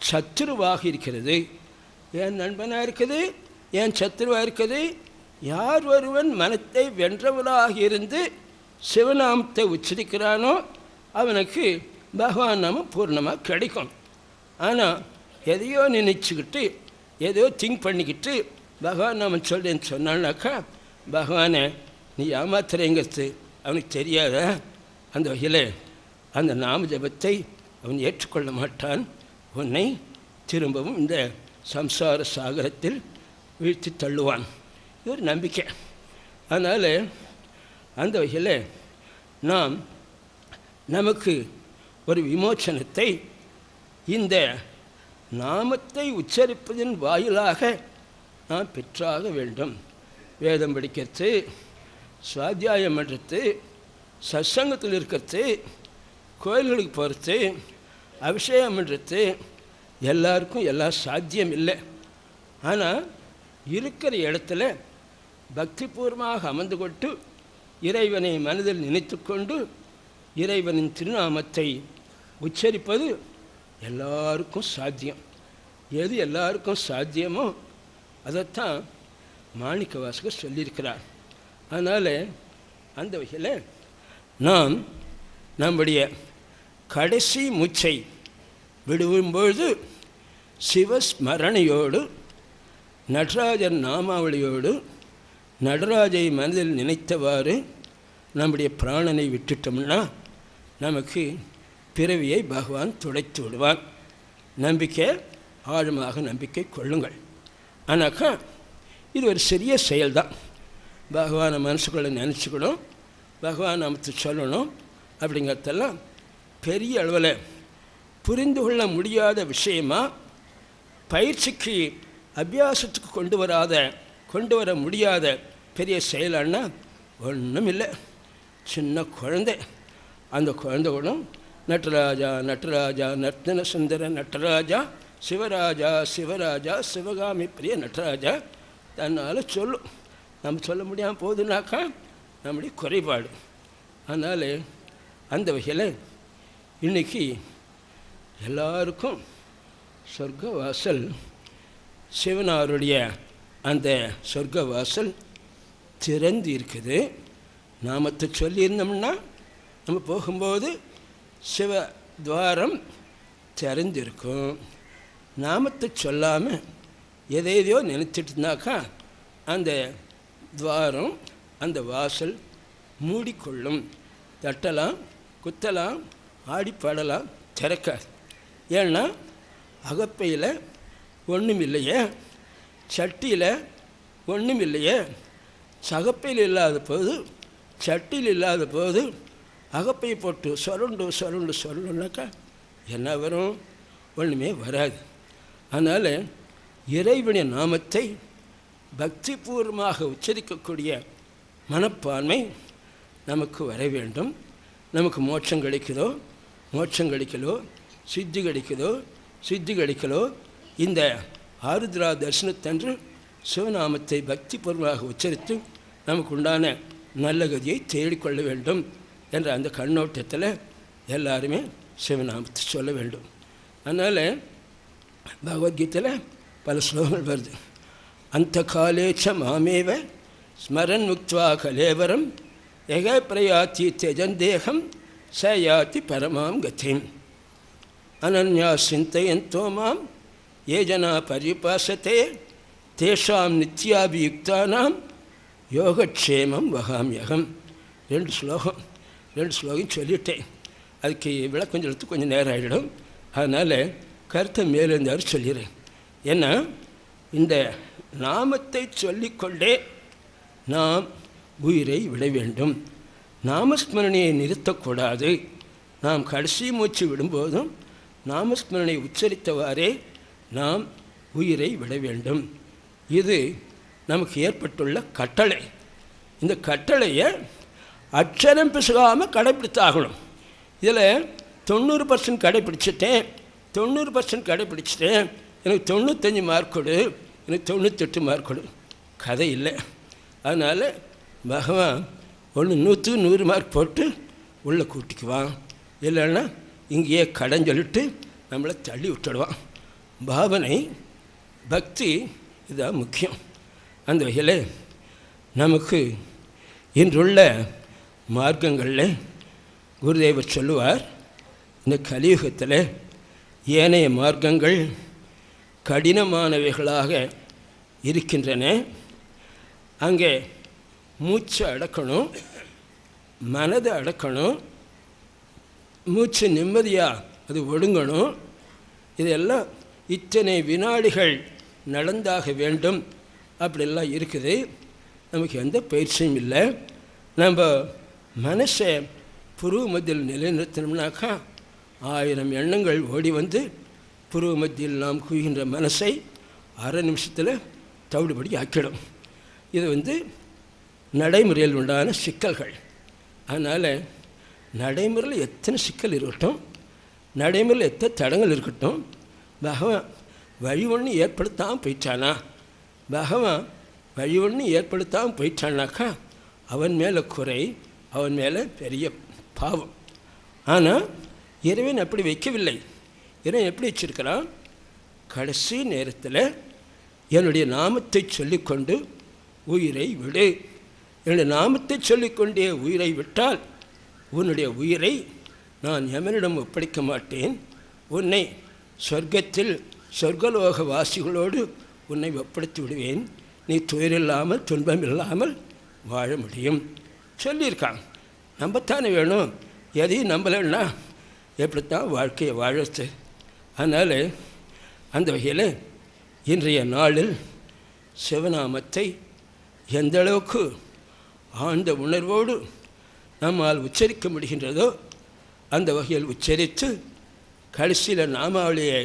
சத்துருவாக இருக்கிறது. ஏன் நண்பனாக இருக்குது, ஏன் சத்துருவாக இருக்குது? யார் ஒருவன் மனத்தை வென்றவனாக இருந்து சிவநாமத்தை உச்சரிக்கிறானோ அவனுக்கு பகவான் நாமம் பூர்ணமாக கிடைக்கும். ஆனால் எதையோ நினைச்சுக்கிட்டு ஏதோ திங்க் பண்ணிக்கிட்டு பகவான் நாமம் சொல்கிறேன்னு சொன்னான்னாக்கா பகவானை நீ ஏமாத்துறேங்கிறது அவனுக்கு தெரியாத. அந்த வகையில் அந்த நாம ஜபத்தை அவன் ஏற்றுக்கொள்ள மாட்டான். உன்னை திரும்பவும் இந்த சம்சார சாகரத்தில் வீழ்த்தி தள்ளுவான். இது ஒரு நம்பிக்கை. அதனால் அந்த வகையில் நாம் நமக்கு ஒரு விமோச்சனத்தை இந்த நாமத்தை உச்சரிப்பதன் வாயிலாக நாம் பெற்றாக வேண்டும். வேதம் படிக்கிறது, சுவாத்தியாயம் பண்ணுறது, சத்சங்கத்தில் இருக்கிறது, கோயில்களுக்கு போகிறது, அபிஷேகம் பண்ணுறது எல்லாருக்கும் எல்லாம் சாத்தியம் இல்லை. ஆனால் இருக்கிற இடத்துல பக்திபூர்வமாக அமர்ந்து கொண்டு இறைவனை மனதில் நினைத்து கொண்டு இறைவனின் திருநாமத்தை உச்சரிப்பது எல்லாருக்கும் சாத்தியம். எது எல்லாருக்கும் சாத்தியமோ அதைத்தான் மாணிக்க வாசகர் சொல்லியிருக்கிறார். அதனால் அந்த வகையில் நாம் நம்முடைய கடைசி மூச்சை விடுவும்பொழுது சிவஸ்மரணையோடு நடராஜர் நாமாவளியோடு நடராஜை மனதில் நினைத்தவாறு நம்முடைய பிராணனை விட்டுட்டோம்னா நமக்கு பிறவியை பகவான் துடைத்து விடுவான். நம்பிக்கை, ஆழமாக நம்பிக்கை கொள்ளுங்கள். ஆனாக்கா இது ஒரு சிறிய செயல்தான். பகவானை மனசுக்குள்ளே நினச்சிக்கணும், பகவான் நமக்கு சொல்லணும். அப்படிங்கிறதெல்லாம் பெரிய அளவில் புரிந்து கொள்ள முடியாத விஷயமாக பயிற்சிக்கு அபியாசத்துக்கு கொண்டு வர முடியாத பெரிய செயலானா ஒன்றும் இல்லை. சின்ன குழந்தை, அந்த குழந்தை கூட நட்டராஜா நட்டராஜா நர்த்தன சுந்தர நட்டராஜா சிவராஜா சிவராஜா சிவகாமி பிரிய நட்டராஜா தன்னால் சொல்லும். நம்ம சொல்ல முடியாமல் போகுதுனாக்கா நம்முடைய குறைபாடு. அதனால் அந்த வகையில் இன்றைக்கி எல்லாருக்கும் சொர்க்க வாசல், சிவனாருடைய அந்த சொர்க்க வாசல் திறந்து இருக்குது. நாமத்தை சொல்லியிருந்தோம்னா நம்ம போகும்போது சிவ துவாரம் திறந்திருக்கும். நாமத்தை சொல்லாமல் எதையோ நினைச்சிட்டு இருந்தாக்கா அந்த துவாரம், அந்த வாசல் மூடிக்கொள்ளும். தட்டலாம், குத்தலாம், ஆடி பாடலாம், திறக்காது. ஏன்னா அகப்பையில் ஒன்றும் இல்லையே, சட்டியில் ஒன்றும் இல்லையே. சகப்பையில் இல்லாத போது, சட்டியில் இல்லாத போது அகப்பையை போட்டு சொல்லணுன்னாக்கா என்ன வரும்? ஒன்றுமே வராது. அதனால் இறைவனின் நாமத்தை பக்திபூர்வமாக உச்சரிக்கக்கூடிய மனப்பான்மை நமக்கு வர வேண்டும். நமக்கு மோட்சம் கிடைக்குதோ மோட்சம் கிடைக்கலோ, சித்தி கிடைக்குதோ சித்தி கிடைக்கலோ, இந்த ஆருத்ரா தரிசனத்தன்று சிவநாமத்தை பக்தி பூர்வமாக உச்சரித்து நமக்கு உண்டான நல்ல கதியை தேடிக்கொள்ள வேண்டும் என்ற அந்த கண்ணோட்டத்தில் எல்லாருமே சிவநாமத்தை சொல்ல வேண்டும். அதனால் பகவத்கீதையில் பல ஸ்லோகங்கள் வருது. அந்த காலேச்ச மாமேவ ஸ்மரன் முக்த்வா கலேவரம் எக பிரயாத்தி தெஜந்தேகம் ச யாத்தி பரமாம் கதிம் அனன்யா சிந்தயந்தோ மாம் ஏ ஜனா பரிபாசத்தே தேஷாம் நித்யாபியுக்தானாம் யோகக்ஷேமம் வகாமியகம். 2 ஸ்லோகம் சொல்லிட்டேன். அதுக்கு விளக்கம் சொல்லிட்டு கொஞ்சம் நேரம் ஆகிடும். அதனால் கருத்தை மேலிருந்தாரு சொல்லிடுறேன். ஏன்னா இந்த நாமத்தை சொல்லிக்கொண்டே நாம் உயிரை விட வேண்டும். நாமஸ்மரணையை நிறுத்தக்கூடாது. நாம் கடைசி மூச்சு விடும்போதும் நாமஸ்மரணை உச்சரித்தவாறே நாம் உயிரை விட வேண்டும். இது நமக்கு ஏற்பட்டுள்ள கட்டளை. இந்த கட்டளையை அட்சரம் பிசகாமல் கடைப்பிடித்தாகணும். இதில் 90% கடைப்பிடிச்சிட்டேன், 90% கடைப்பிடிச்சிட்டேன், எனக்கு 95 மார்க் கொடு, எனக்கு 98 மார்க் கொடு, கதை இல்லை. அதனால் பகவான் 100க்கு 100 மார்க் போட்டு உள்ளே கூட்டிக்குவான். இல்லைன்னா இங்கேயே கடன் சொல்லிட்டு நம்மளை தள்ளி விட்டுடுவான். பாவனை பக்தி இதுதான் முக்கியம். அந்த வகையில் நமக்கு இன்றுள்ள மார்க்கங்களில் குருதேவர் சொல்லுவார், இந்த கலியுகத்தில் ஏனைய மார்க்கங்கள் கடினமானவைகளாக இருக்கின்றன. அங்கே மூச்சை அடக்கணும், மனதை அடக்கணும், மூச்சு நிம்மதியாக அது ஒடுங்கணும். இதெல்லாம் இத்தனை வினாடிகள் நடந்தாக வேண்டும் அப்படிலாம் இருக்குது. நமக்கு எந்த பயிற்சியும் இல்லை. நம்ம மனசை புருவ மத்தியில் நிலைநிறுத்தணும்னாக்கா 1000 எண்ணங்கள் ஓடி வந்து புருவ மத்தியில் நாம் குவிகின்ற மனசை அரை நிமிஷத்தில் தவிடுபடி ஆக்கிடும். இது நடைமுறையில் உண்டான சிக்கல்கள். அதனால் நடைமுறையில் எத்தனை சிக்கல் இருக்கட்டும், நடைமுறையில் எத்தனை தடங்கள் இருக்கட்டும், பகவான் வழி ஒன்று ஏற்படுத்தாமல் போயிட்டானா, பகவான் வழி ஒன்று ஏற்படுத்தாமல் போயிட்டானாக்கா அவன் மேலே குறை, அவன் மேலே பெரிய பாவம். ஆனால் இறைவன் அப்படி வைக்கவில்லை. இறைவன் எப்படி வச்சிருக்கிறான்? கடைசி நேரத்தில் என்னுடைய நாமத்தை சொல்லிக்கொண்டு உயிரை விடு, என்னுடைய நாமத்தை சொல்லிக்கொண்டே உயிரை விட்டால் உன்னுடைய உயிரை நான் எமனிடம் ஒப்படைக்க மாட்டேன், உன்னை சொர்க்கத்தில் சொர்க்கலோக வாசிகளோடு உன்னை ஒப்படைத்து விடுவேன், நீ துயரில்லாமல் துன்பம் இல்லாமல் வாழ முடியும் சொல்லியிருக்கான். நம்பத்தானே வேணும், எதையும் நம்பலைன்னா எப்படித்தான் வாழ்க்கையை வாழச்சு. அதனால் அந்த வகையில் இன்றைய நாளில் சிவநாமத்தை எந்த அளவுக்கு ஆழ்ந்த உணர்வோடு நம்மால் உச்சரிக்க முடிகின்றதோ அந்த வகையில் உச்சரித்து கடைசியில் நாமாவளியை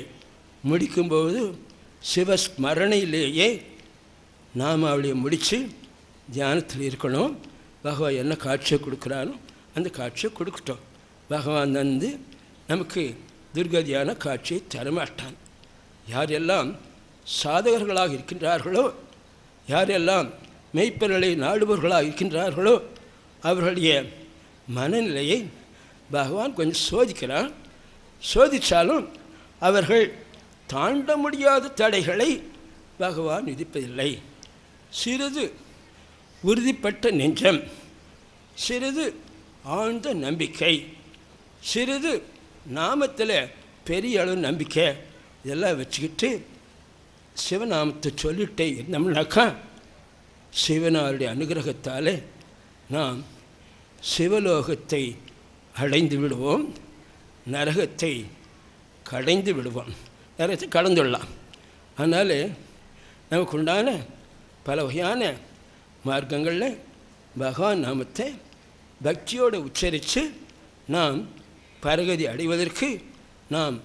முடிக்கும்போது சிவஸ்மரணையிலேயே நாமாவளியை முடித்து தியானத்தில் இருக்கணும். பகவான் என்ன காட்சியை கொடுக்குறானோ அந்த காட்சியை கொடுக்கட்டும். பகவான் நமக்கு துர்கதியான காட்சியை தரமாட்டான். யாரெல்லாம் சாதகர்களாக இருக்கின்றார்களோ, யாரெல்லாம் மெய்ப்பொருளை நாடுபவர்களாக இருக்கின்றார்களோ அவர்களுடைய மனநிலையை பகவான் கொஞ்சம் சோதிக்கிறான். சோதித்தாலும் அவர்கள் தாண்ட முடியாத தடைகளை பகவான் விதிப்பதில்லை. சிறிது உறுதிப்பட்ட நெஞ்சம், சிறிது ஆழ்ந்த நம்பிக்கை, சிறிது நாமத்தில் பெரிய அளவு நம்பிக்கை, இதெல்லாம் வச்சுக்கிட்டு சிவநாமத்தை சொல்லிட்டே இருந்தோம்னாக்கா சிவனாருடைய அனுகிரகத்தால் நாம் சிவலோகத்தை அடைந்து விடுவோம், நரகத்தை கடைந்து விடுவோம், நரகத்தை கடந்துடலாம். அதனால் நமக்கு உண்டான பல வகையான மார்க்கங்களில் பகவான் நாமத்தை பக்தியோடு உச்சரித்து நாம் பரகதி அடைவதற்கு நாம்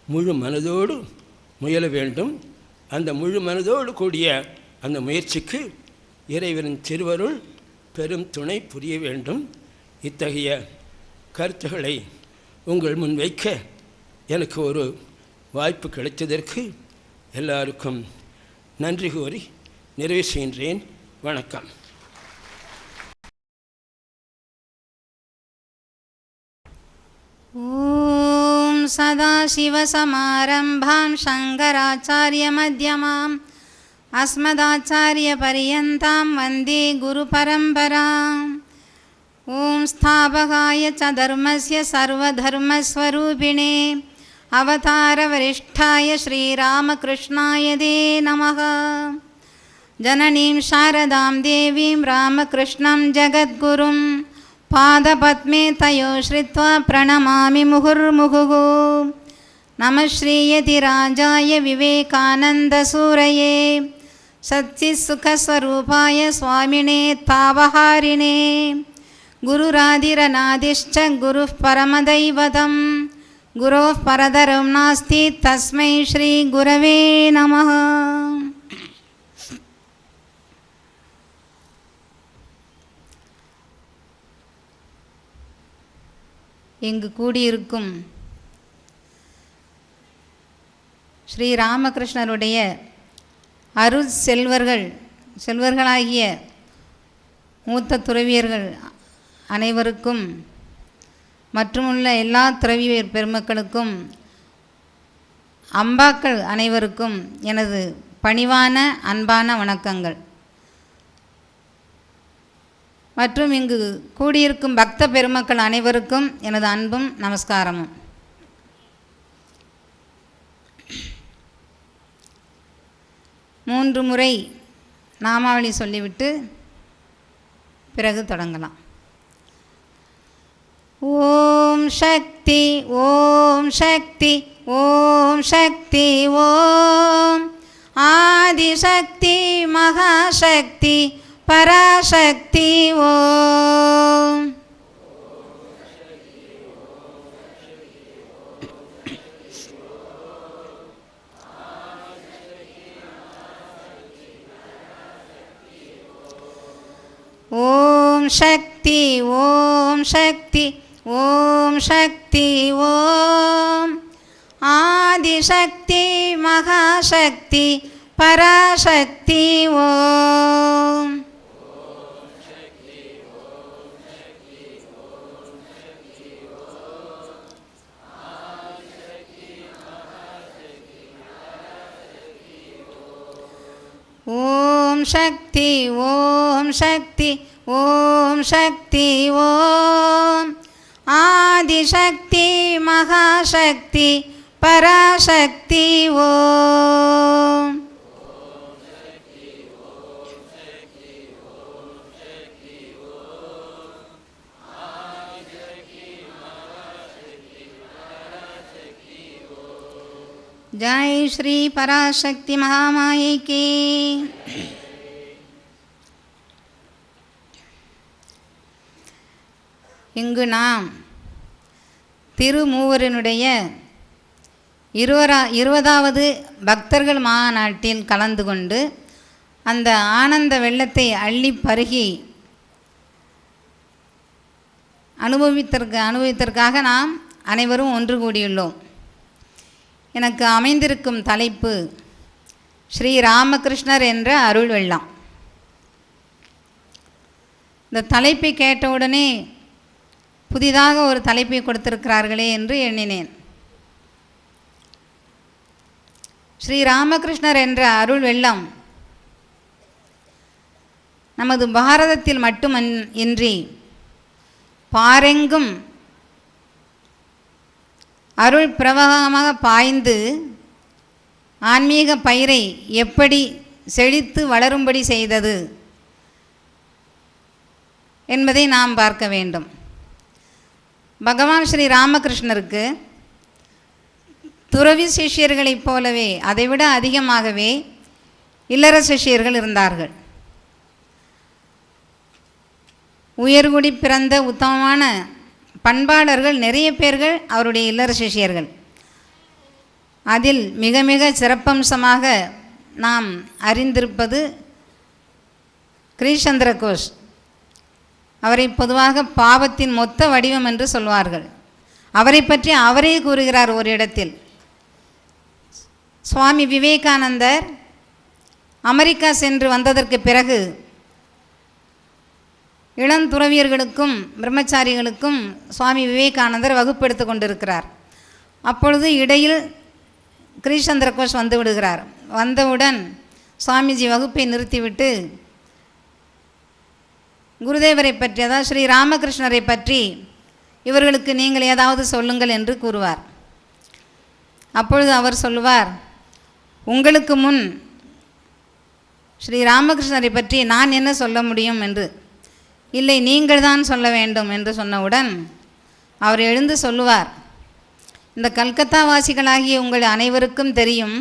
முழு மனதோடு முயல வேண்டும். அந்த முழு மனதோடு கூடிய அந்த முயற்சிக்கு இறைவனின் திருவருள் பெரும் துணை புரிய வேண்டும். இத்தகைய கருத்துக்களை உங்கள் முன் வைக்க எனக்கு ஒரு வாய்ப்பு கிடைத்ததற்கு எல்லாருக்கும் நன்றி கூறி நிறைவு செய்கின்றேன். வணக்கம். ஓம் சதாசிவசமாரம்பாம் சங்கராச்சாரியமத்யமாம் அஸ்மதாச்சாரியபரியந்தாம் வந்தே குருபரம்பராம். ஓம் ஸ்தாபகாய ச தர்மஸ்ய சர்வதர்மஸ்வரூபிணே அவதாரவரிஷ்டாய ஸ்ரீராமகிருஷ்ணாய தே நமः. ஜனனீம் சாரதாம் தேவீம் ராமகிருஷ்ணம் ஜகத்குரும் பாதபத்மே தயோ ஸ்ரித்வா பிரணமாமி முகுர்முகுः. நம ஸ்ரீயதிராஜாய விவேகானந்தசூரயே சச்சிசுகஸ்வரூபாய சுவாமினே தாவஹாரிணே குருராதிரநாதிஷ்ச குருः பரமதைவதம் குரோः பரதரம் நாஸ்தி தஸ்மை ஸ்ரீ குரவே நமः. இங்கு கூடியிருக்கும் ஸ்ரீராமகிருஷ்ணருடைய அருள் செல்வர்களாகிய மூத்த துறவியர்கள் அனைவருக்கும் மற்றுமுள்ள எல்லா துறவியர் பெருமக்களுக்கும் அம்பாக்கள் அனைவருக்கும் எனது பணிவான அன்பான வணக்கங்கள். மற்றும் இங்கு கூடியிருக்கும் பக்த பெருமக்கள் அனைவருக்கும் எனது அன்பும் நமஸ்காரமும். மூன்று முறை நாமாவளி சொல்லிவிட்டு பிறகு தொடங்கலாம். ஓம் சக்தி ஓம் சக்தி ஓம் சக்தி ஓம் ஆதிசக்தி மகாசக்தி பராசக்தி ஓம். ஓம் சக்தி ஓம் சக்தி ஓம் சக்தி ஓம் ஆதிசக்தி மகாசக்தி பராசக்தி ஓம். ஓம் சக்தி ஓம் சக்தி ஓம் சக்தி ஓம் ஆதிசக்தி மகாசக்தி பராசக்தி ஓம். ஜெய் ஸ்ரீ பராசக்தி மகாமாயை கி. இங்கு நாம் திருமூவரினுடைய 20வது பக்தர்கள் மாநாட்டில் கலந்து கொண்டு அந்த ஆனந்த வெள்ளத்தை அள்ளி பருகி அனுபவித்தற்காக நாம் அனைவரும் ஒன்று கூடியுள்ளோம். எனக்கு அமைந்திருக்கும் தலைப்பு ஸ்ரீ ராமகிருஷ்ணர் என்ற அருள் வெள்ளம். இந்த தலைப்பை கேட்டவுடனே புதிதாக ஒரு தலைப்பை கொடுத்திருக்கிறார்களே என்று எண்ணினேன். ஸ்ரீ ராமகிருஷ்ணர் என்ற அருள் வெள்ளம் நமது பாரதத்தில் மட்டுமின்றி பாரெங்கும் அருள் பிரவாகமாக பாய்ந்து ஆன்மீக பயிரை எப்படி செழித்து வளரும்படி செய்தது என்பதை நாம் பார்க்க வேண்டும். பகவான் ஸ்ரீ ராமகிருஷ்ணருக்கு துறவி சிஷ்யர்களைப் போலவே அதைவிட அதிகமாகவே இல்லற சிஷ்யர்கள் இருந்தார்கள். உயர்குடி பிறந்த உத்தமமான பண்பாளர்கள் நிறைய பேர்கள் அவருடைய இல்லற சிஷ்யர்கள். அதில் மிக மிக சிறப்பம்சமாக நாம் அறிந்திருப்பது கிரீஷ் சந்திர கோஷ். அவரை பொதுவாக பாவத்தின் மொத்த வடிவம் என்று சொல்வார்கள். அவரை பற்றி அவரே கூறுகிறார் ஒரு இடத்தில். சுவாமி விவேகானந்தர் அமெரிக்கா சென்று வந்ததற்கு பிறகு இளந்துறவியர்களுக்கும் பிரம்மச்சாரிகளுக்கும் சுவாமி விவேகானந்தர் வகுப்பெடுத்து கொண்டிருக்கிறார். அப்பொழுது இடையில் கிரீஷந்திர கோஷ் வந்து விடுகிறார். வந்தவுடன் சுவாமிஜி வகுப்பை நிறுத்திவிட்டு குருதேவரை பற்றி, அதாவது ஸ்ரீ ராமகிருஷ்ணரை பற்றி இவர்களுக்கு நீங்கள் ஏதாவது சொல்லுங்கள் என்று கூறுவார். அப்பொழுது அவர் சொல்லுவார், உங்களுக்கு முன் ஸ்ரீ ராமகிருஷ்ணரை பற்றி நான் என்ன சொல்ல முடியும் என்று. இல்லை, நீங்கள் தான் சொல்ல வேண்டும் என்று சொன்னவுடன் அவர் எழுந்து சொல்லுவார், இந்த கல்கத்தா வாசிகளாகிய உங்கள் அனைவருக்கும் தெரியும்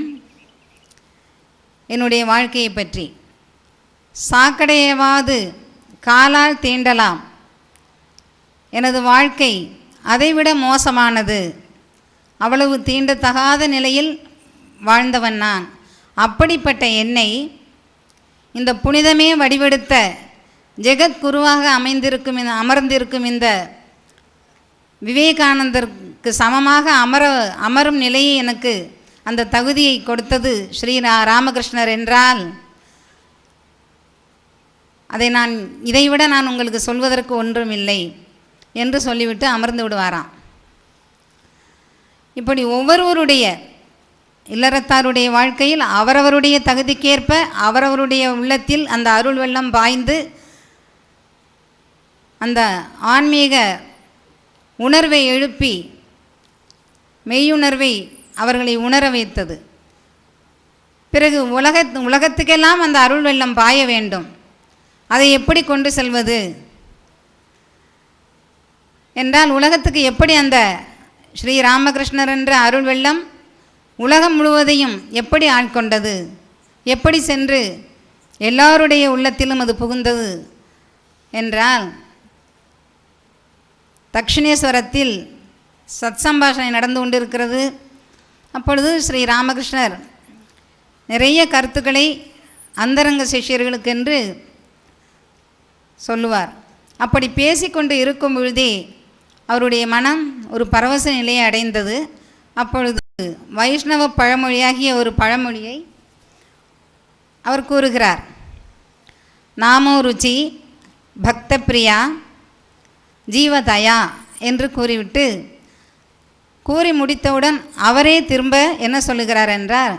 என்னுடைய வாழ்க்கையை பற்றி. சாக்கடையவாது காலால் தீண்டலாம், எனது வாழ்க்கை அதைவிட மோசமானது. அவ்வளவு தீண்டத்தகாத நிலையில் வாழ்ந்தவன் நான். அப்படிப்பட்ட என்னை இந்த புனிதமே வடிவெடுத்த ஜெகத்குருவாக அமர்ந்திருக்கும் இந்த விவேகானந்தருக்கு சமமாக அமரும் நிலையை எனக்கு அந்த தகுதியை கொடுத்தது ஸ்ரீ ராமகிருஷ்ணர் என்றால் இதைவிட நான் உங்களுக்கு சொல்வதற்கு ஒன்றும் இல்லை என்று சொல்லிவிட்டு அமர்ந்து விடுவாராம். இப்படி ஒவ்வொருவருடைய இல்லறத்தாருடைய வாழ்க்கையில் அவரவருடைய தகுதிக்கேற்ப அவரவருடைய உள்ளத்தில் அந்த அருள் வெள்ளம் பாய்ந்து அந்த ஆன்மீக உணர்வை எழுப்பி மெய்யுணர்வை அவர்களை உணர வைத்தது. பிறகு உலகத்துக்கெல்லாம் அந்த அருள் வெள்ளம் பாய வேண்டும். அதை எப்படி கொண்டு செல்வது என்றால், உலகத்துக்கு எப்படி அந்த ஸ்ரீ ராமகிருஷ்ணர் என்ற அருள் வெள்ளம் உலகம் முழுவதையும் எப்படி ஆட்கொண்டது, எப்படி சென்று எல்லாருடைய உள்ளத்திலும் அது புகுந்தது என்றால், தக்ஷிணேஸ்வரத்தில் சத் சம்பாஷணை நடந்து கொண்டிருக்கிறது. அப்பொழுது ஸ்ரீ ராமகிருஷ்ணர் நிறைய கருத்துக்களை அந்தரங்க சிஷ்யர்களுக்கென்று சொல்லுவார். அப்படி பேசிக்கொண்டு இருக்கும் பொழுதே அவருடைய மனம் ஒரு பரவச நிலையை அடைந்தது. அப்பொழுது வைஷ்ணவ பழமொழியாகிய ஒரு பழமொழியை அவர் கூறுகிறார். நாமோ ருச்சி பக்த பிரியா ஜீவதயா என்று கூறிவிட்டு, கூறி முடித்தவுடன் அவரே திரும்ப என்ன சொல்லுகிறார் என்றார்,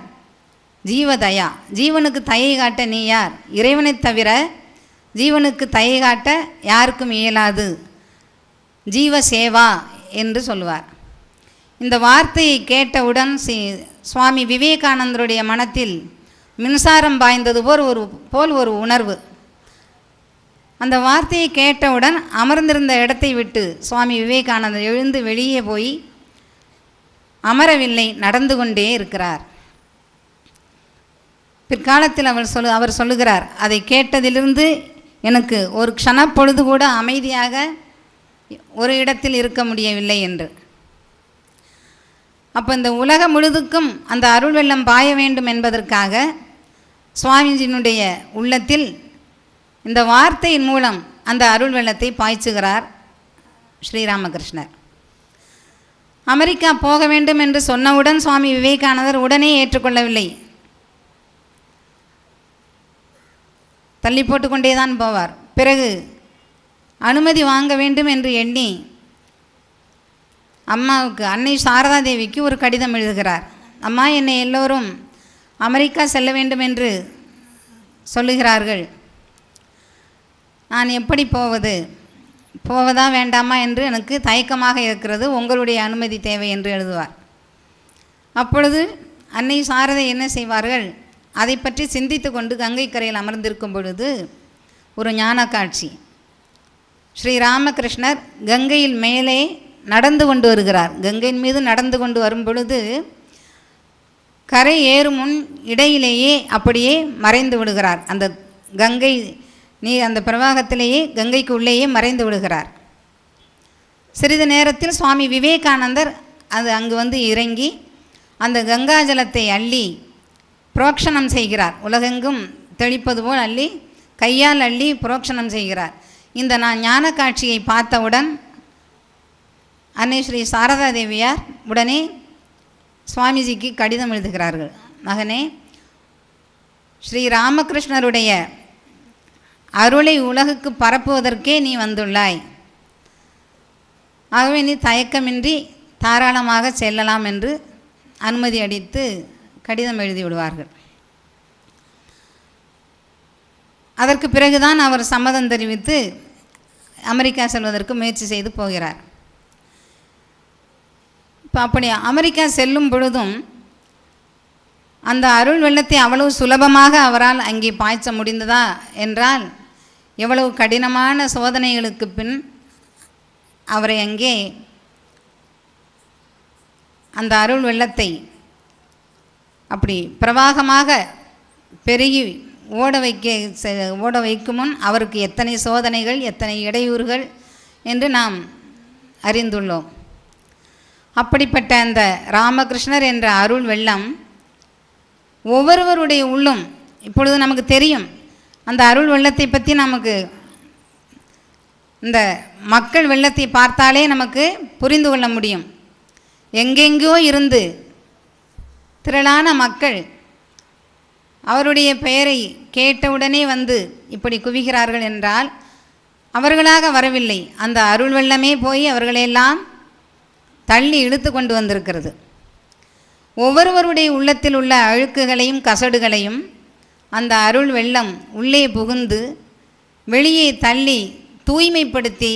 ஜீவதயா, ஜீவனுக்கு தயை காட்ட நீ யார்? இறைவனை தவிர ஜீவனுக்கு தயை காட்ட யாருக்கும் இயலாது, ஜீவ சேவா என்று சொல்லுவார். இந்த வார்த்தையை கேட்டவுடன் சுவாமி விவேகானந்தருடைய மனத்தில் மின்சாரம் பாய்ந்தது போல் ஒரு உணர்வு. அந்த வார்த்தையை கேட்டவுடன் அமர்ந்திருந்த இடத்தை விட்டு சுவாமி விவேகானந்தர் எழுந்து வெளியே போய் அமரவில்லை, நடந்து கொண்டே இருக்கிறார். பிற்காலத்தில் அவர் சொல்லுகிறார், அதை கேட்டதிலிருந்து எனக்கு ஒரு க்ஷணப்பொழுது கூட அமைதியாக ஒரு இடத்தில் இருக்க முடியவில்லை என்று. அப்போ இந்த உலகம் முழுதுக்கும் அந்த அருள் வெள்ளம் பாய வேண்டும் என்பதற்காக சுவாமிஜியினுடைய உள்ளத்தில் இந்த வார்த்தையின் மூலம் அந்த அருள் வெள்ளத்தை பாய்ச்சுகிறார் ஸ்ரீராமகிருஷ்ணர். அமெரிக்கா போக வேண்டும் என்று சொன்னவுடன் சுவாமி விவேகானந்தர் உடனே ஏற்றுக்கொள்ளவில்லை. தள்ளி போட்டுக்கொண்டே தான் போவார். பிறகு அனுமதி வாங்க வேண்டும் என்று எண்ணி அம்மாவுக்கு, அன்னை சாரதா தேவிக்கு ஒரு கடிதம் எழுதுகிறார். அம்மா, என்னை எல்லோரும் அமெரிக்கா செல்ல வேண்டும் என்று சொல்லுகிறார்கள், நான் எப்படி போவது? போவதா வேண்டாமா என்று எனக்கு தயக்கமாக இருக்கிறது, உங்களுடைய அனுமதி தேவை என்று எழுதுவார். அப்பொழுது அன்னை சாரதை என்ன செய்வார்கள், அதை பற்றி சிந்தித்து கொண்டு கங்கை கரையில் அமர்ந்திருக்கும் பொழுது ஒரு ஞான காட்சி. ஸ்ரீ ராமகிருஷ்ணர் கங்கையில் மேலே நடந்து கொண்டு வருகிறார். கங்கையின் மீது நடந்து கொண்டு வரும் பொழுது கரை ஏறும் முன் இடையிலேயே அப்படியே மறைந்து விடுகிறார். அந்த கங்கை நீர் அந்த பிரவாகத்திலேயே கங்கைக்கு உள்ளேயே மறைந்து விடுகிறார். சிறிது நேரத்தில் சுவாமி விவேகானந்தர் அங்கு வந்து இறங்கி அந்த கங்கா ஜலத்தை அள்ளி புரோக்ஷணம் செய்கிறார். உலகெங்கும் தெளிப்பது போல் அள்ளி கையால் அள்ளி புரோக்ஷணம் செய்கிறார். இந்த நான் ஞான காட்சியை பார்த்தவுடன் அன்னை ஸ்ரீ சாரதா தேவியார் உடனே சுவாமிஜிக்கு கடிதம் எழுதுகிறார்கள். மகனே, ஸ்ரீ ராமகிருஷ்ணருடைய அருளை உலகுக்கு பரப்புவதற்கே நீ வந்துள்ளாய். ஆகவே நீ தயக்கமின்றி தாராளமாக செல்லலாம் என்று அனுமதி அளித்து கடிதம் எழுதி விடுவார்கள். அதற்கு பிறகுதான் அவர் சம்மதம் தெரிவித்து அமெரிக்கா செல்வதற்கு முயற்சி செய்து போகிறார். இப்போ அப்படி அமெரிக்கா செல்லும் பொழுதும் அந்த அருள் வெள்ளத்தை அவ்வளவு சுலபமாக அவரால் அங்கே பாய்ச்ச முடிந்ததா என்றால், எவ்வளவு கடினமான சோதனைகளுக்கு பின் அவரை அங்கே அந்த அருள் வெள்ளத்தை அப்படி பிரவாகமாக பெருகி ஓட வைக்கும் முன் அவருக்கு எத்தனை சோதனைகள், எத்தனை இடையூறுகள் என்று நாம் அறிந்துள்ளோம். அப்படிப்பட்ட அந்த ராமகிருஷ்ணர் என்ற அருள் வெள்ளம் ஒவ்வொருவருடைய உள்ளும் இப்பொழுது நமக்கு தெரியும். அந்த அருள் வெள்ளத்தை பற்றி நமக்கு இந்த மக்கள் வெள்ளத்தை பார்த்தாலே நமக்கு புரிந்து கொள்ள முடியும். எங்கெங்கோ இருந்து திரளான மக்கள் அவருடைய பெயரை கேட்டவுடனே வந்து இப்படி குவிகிறார்கள் என்றால் அவர்களாக வரவில்லை. அந்த அருள் வெள்ளமே போய் அவர்களையெல்லாம் தள்ளி இழுத்து கொண்டு வந்திருக்கிறது. ஒவ்வொருவருடைய உள்ளத்தில் உள்ள அழுக்குகளையும் கசடுகளையும் அந்த அருள் வெள்ளம் உள்ளே புகுந்து வெளியே தள்ளி தூய்மைப்படுத்தி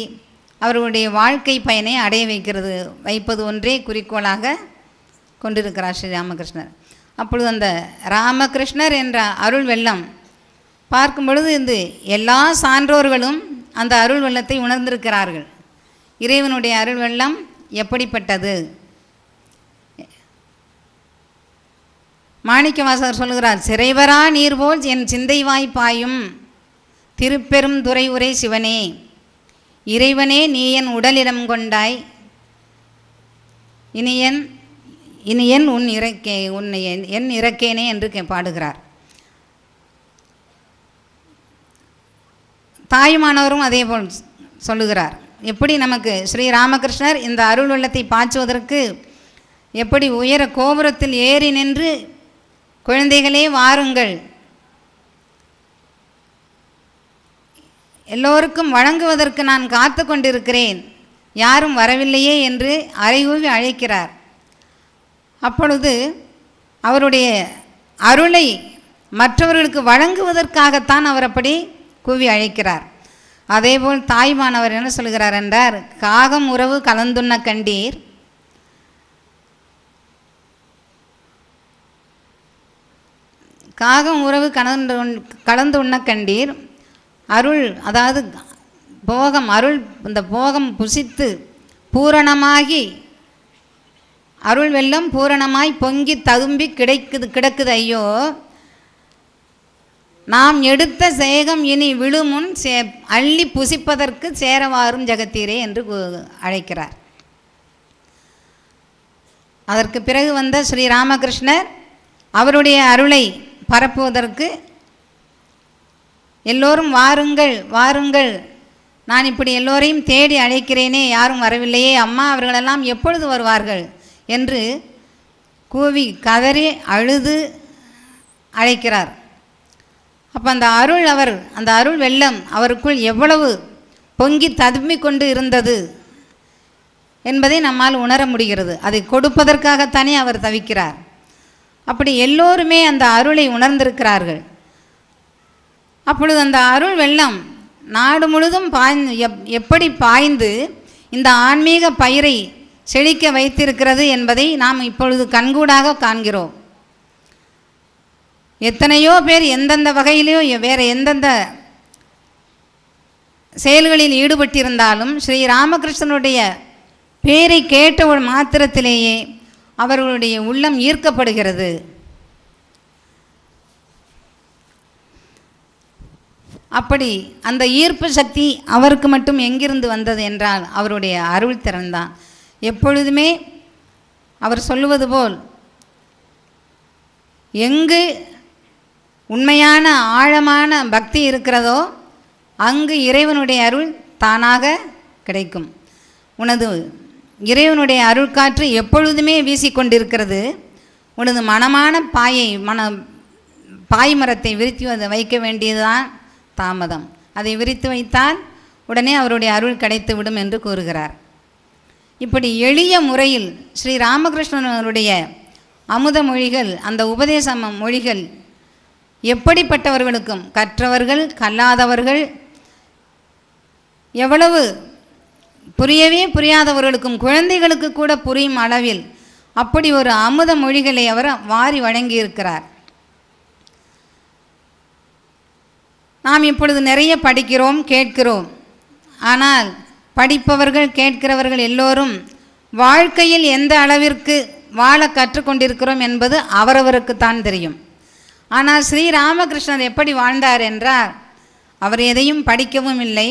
அவர்களுடைய வாழ்க்கை பயனை அடைய வைப்பது ஒன்றே குறிக்கோளாக கொண்டிருக்கிறார் ஸ்ரீ ராமகிருஷ்ணர். அப்பொழுது அந்த ராமகிருஷ்ணர் என்ற அருள் வெள்ளம் பார்க்கும் பொழுது இந்த எல்லா சான்றோர்களும் அந்த அருள் வெள்ளத்தை உணர்ந்திருக்கிறார்கள். இறைவனுடைய அருள் வெள்ளம் எப்படிப்பட்டது? மாணிக்கவாசகர் சொல்கிறார், சிறைவரா நீர்போல் என் சிந்தைவாய் பாயும் திருப்பெரும் துறை உரை சிவனே, இறைவனே நீ என் உடலிடம் கொண்டாய், இனி என் உன்னை என் இறக்கேனே என்று பாடுகிறார். தாயுமானவரும் அதே போல் சொல்லுகிறார். எப்படி நமக்கு ஸ்ரீ ராமகிருஷ்ணர் இந்த அருள் வெள்ளத்தை பாய்ச்சுவதற்கு எப்படி உயர கோபுரத்தில் ஏறி நின்று குழந்தைகளே வாருங்கள், எல்லோருக்கும் வழங்குவதற்கு நான் காத்து கொண்டிருக்கிறேன், யாரும் வரவில்லையே என்று அறைகூவி அழைக்கிறார். அப்பொழுது அவருடைய அருளை மற்றவர்களுக்கு வழங்குவதற்காகத்தான் அவர் அப்படி கூவி அழைக்கிறார். அதேபோல் தாய்மானவர் என்ன சொல்கிறார் என்றார், காகம் உறவு கலந்துண்ண கண்டீர், காகம் உறவு கலந்து உண்ண கண்டீர். அருள் அதாவது போகம், அருள் இந்த போகம் புசித்து பூரணமாகி அருள் வெள்ளம் பூரணமாய் பொங்கி ததும்பி கிடக்குது ஐயோ, நாம் எடுத்த சேகம் இனி விழுமுன் அள்ளி புசிப்பதற்கு சேரவாரும் ஜெகத்தீரே என்று அழைக்கிறார். அதற்கு பிறகு வந்த ஸ்ரீ ராமகிருஷ்ணர் அவருடைய அருளை பரப்புவதற்கு எல்லோரும் வாருங்கள் வாருங்கள், நான் இப்படி எல்லோரையும் தேடி அழைக்கிறேனே, யாரும் வரவில்லையே, அம்மா அவர்களெல்லாம் எப்பொழுது வருவார்கள் என்று கூவி கதறி அழுது அழைக்கிறார். அப்போ அந்த அருள் வெள்ளம் அவருக்குள் எவ்வளவு பொங்கி ததும்பி கொண்டு இருந்தது என்பதை நம்மால் உணர முடிகிறது. அதை கொடுப்பதற்காகத்தானே அவர் தவிக்கிறார். அப்படி எல்லோருமே அந்த அருளை உணர்ந்திருக்கிறார்கள். அப்பொழுது அந்த அருள் வெள்ளம் நாடு முழுதும் எப்படி பாய்ந்து இந்த ஆன்மீக பயிரை செழிக்க வைத்திருக்கிறது என்பதை நாம் இப்பொழுது கண்கூடாக காண்கிறோம். எத்தனையோ பேர் எந்தெந்த வகையிலையோ வேறு எந்தெந்த செயல்களில் ஈடுபட்டிருந்தாலும் ஸ்ரீ ராமகிருஷ்ணனுடைய பேரை கேட்ட ஒரு மாத்திரத்திலேயே அவர்களுடைய உள்ளம் ஈர்க்கப்படுகிறது. அப்படி அந்த ஈர்ப்பு சக்தி அவருக்கு மட்டும் எங்கிருந்து வந்தது என்றால் அவருடைய அருள் திறன்தான். எப்பொழுதுமே அவர் சொல்லுவது போல், எங்கு உண்மையான ஆழமான பக்தி இருக்கிறதோ அங்கு இறைவனுடைய அருள் தானாக கிடைக்கும். உனது இறைவனுடைய அருள்காற்று எப்பொழுதுமே வீசிக்கொண்டிருக்கிறது. உனது மனமான பாய் மரத்தை விரித்து அதை வைக்க வேண்டியதுதான் தாமதம். அதை விரித்து வைத்தால் உடனே அவருடைய அருள் கிடைத்துவிடும் என்று கூறுகிறார். இப்படி எளிய முறையில் ஸ்ரீ ராமகிருஷ்ணனுடைய அமுத மொழிகள், அந்த உபதேச மொழிகள் எப்படிப்பட்டவர்களுக்கும், கற்றவர்கள் கல்லாதவர்கள், எவ்வளவு புரியவே புரியாதவர்களுக்கும், குழந்தைகளுக்கு கூட புரியும் அளவில் அப்படி ஒரு அமுத மொழிகளை அவர் வாரி வழங்கியிருக்கிறார். நாம் இப்பொழுது நிறைய படிக்கிறோம், கேட்கிறோம். ஆனால் படிப்பவர்கள் கேட்கிறவர்கள் எல்லோரும் வாழ்க்கையில் எந்த அளவிற்கு வாழ கற்றுக்கொண்டிருக்கிறோம் என்பது அவரவருக்குத்தான் தெரியும். ஆனால் ஸ்ரீ ராமகிருஷ்ணர் எப்படி வாழ்ந்தார் என்றால், அவர் எதையும் படிக்கவும் இல்லை.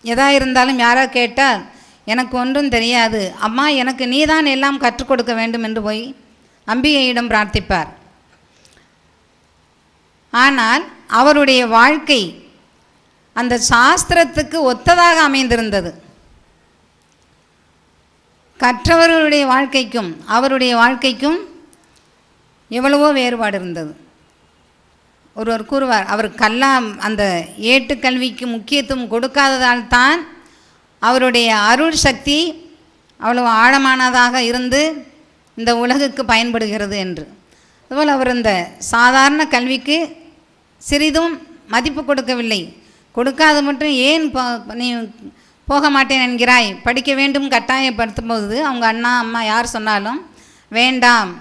எதா இருந்தாலும் யாரோ கேட்டால் எனக்கு ஒன்றும் தெரியாது, அம்மா எனக்கு நீதான் எல்லாம் கற்றுக் கொடுக்க வேண்டும் என்று போய் அம்பிகையிடம் பிரார்த்திப்பார். ஆனால் அவருடைய வாழ்க்கை அந்த சாஸ்திரத்துக்கு ஒத்ததாக அமைந்திருந்தது. கற்றவர்களுடைய வாழ்க்கைக்கும் அவருடைய வாழ்க்கைக்கும் எவ்வளவோ வேறுபாடு இருந்தது. ஒருவர் கூறுவார், அவர் அந்த ஏட்டுக்கல்விக்கு முக்கியத்துவம் கொடுக்காததால் தான் அவருடைய அருள் சக்தி அவ்வளவு ஆழமானதாக இருந்து இந்த உலகுக்கு பயன்படுகிறது என்று. அதுபோல் அவர் இந்த சாதாரண கல்விக்கு சிறிதும் மதிப்பு கொடுக்கவில்லை. கொடுக்காது மட்டும் ஏன் நீ போக மாட்டேன் என்கிறாய், படிக்க வேண்டும் கட்டாயப்படுத்தும் போது அவங்க அண்ணா அம்மா யார் சொன்னாலும் வேண்டாம்,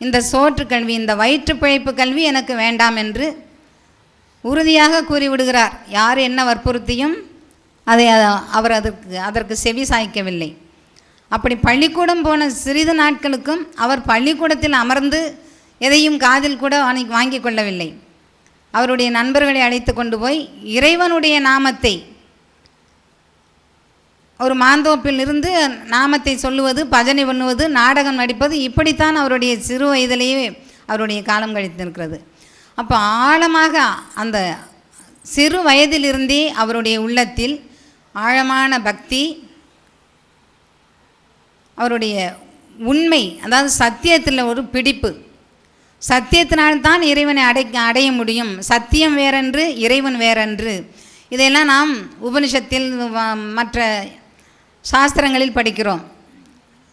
இந்த சோற்று கல்வி, இந்த வயிற்று பிழைப்பு கல்வி எனக்கு வேண்டாம் என்று உறுதியாக கூறிவிடுகிறார். யார் என்ன வற்புறுத்தியும் அவர் அதற்கு செவி சாய்க்கவில்லை. அப்படி பள்ளிக்கூடம் போன சிறிது நாட்களுக்கும் அவர் பள்ளிக்கூடத்தில் அமர்ந்து எதையும் காதில் கூட வாங்கி கொள்ளவில்லை. அவருடைய நண்பர்களை அழைத்து கொண்டு போய் இறைவனுடைய நாமத்தை, ஒரு மாந்தோப்பில் இருந்து நாமத்தை சொல்லுவது, பஜனை பண்ணுவது, நாடகம் நடிப்பது, இப்படித்தான் அவருடைய சிறு வயதிலேயே அவருடைய காலம் கழித்திருக்கிறது. அப்போ ஆழமாக அந்த சிறு வயதிலிருந்தே அவருடைய உள்ளத்தில் ஆழமான பக்தி, அவருடைய உண்மை, அதாவது சத்தியத்தில் ஒரு பிடிப்பு, சத்தியத்தினால்தான் இறைவனை அடைய முடியும், சத்தியம் வேறென்று இறைவன் வேறென்று, இதையெல்லாம் நாம் உபனிஷத்தில் மற்ற சாஸ்திரங்களில் படிக்கிறோம்.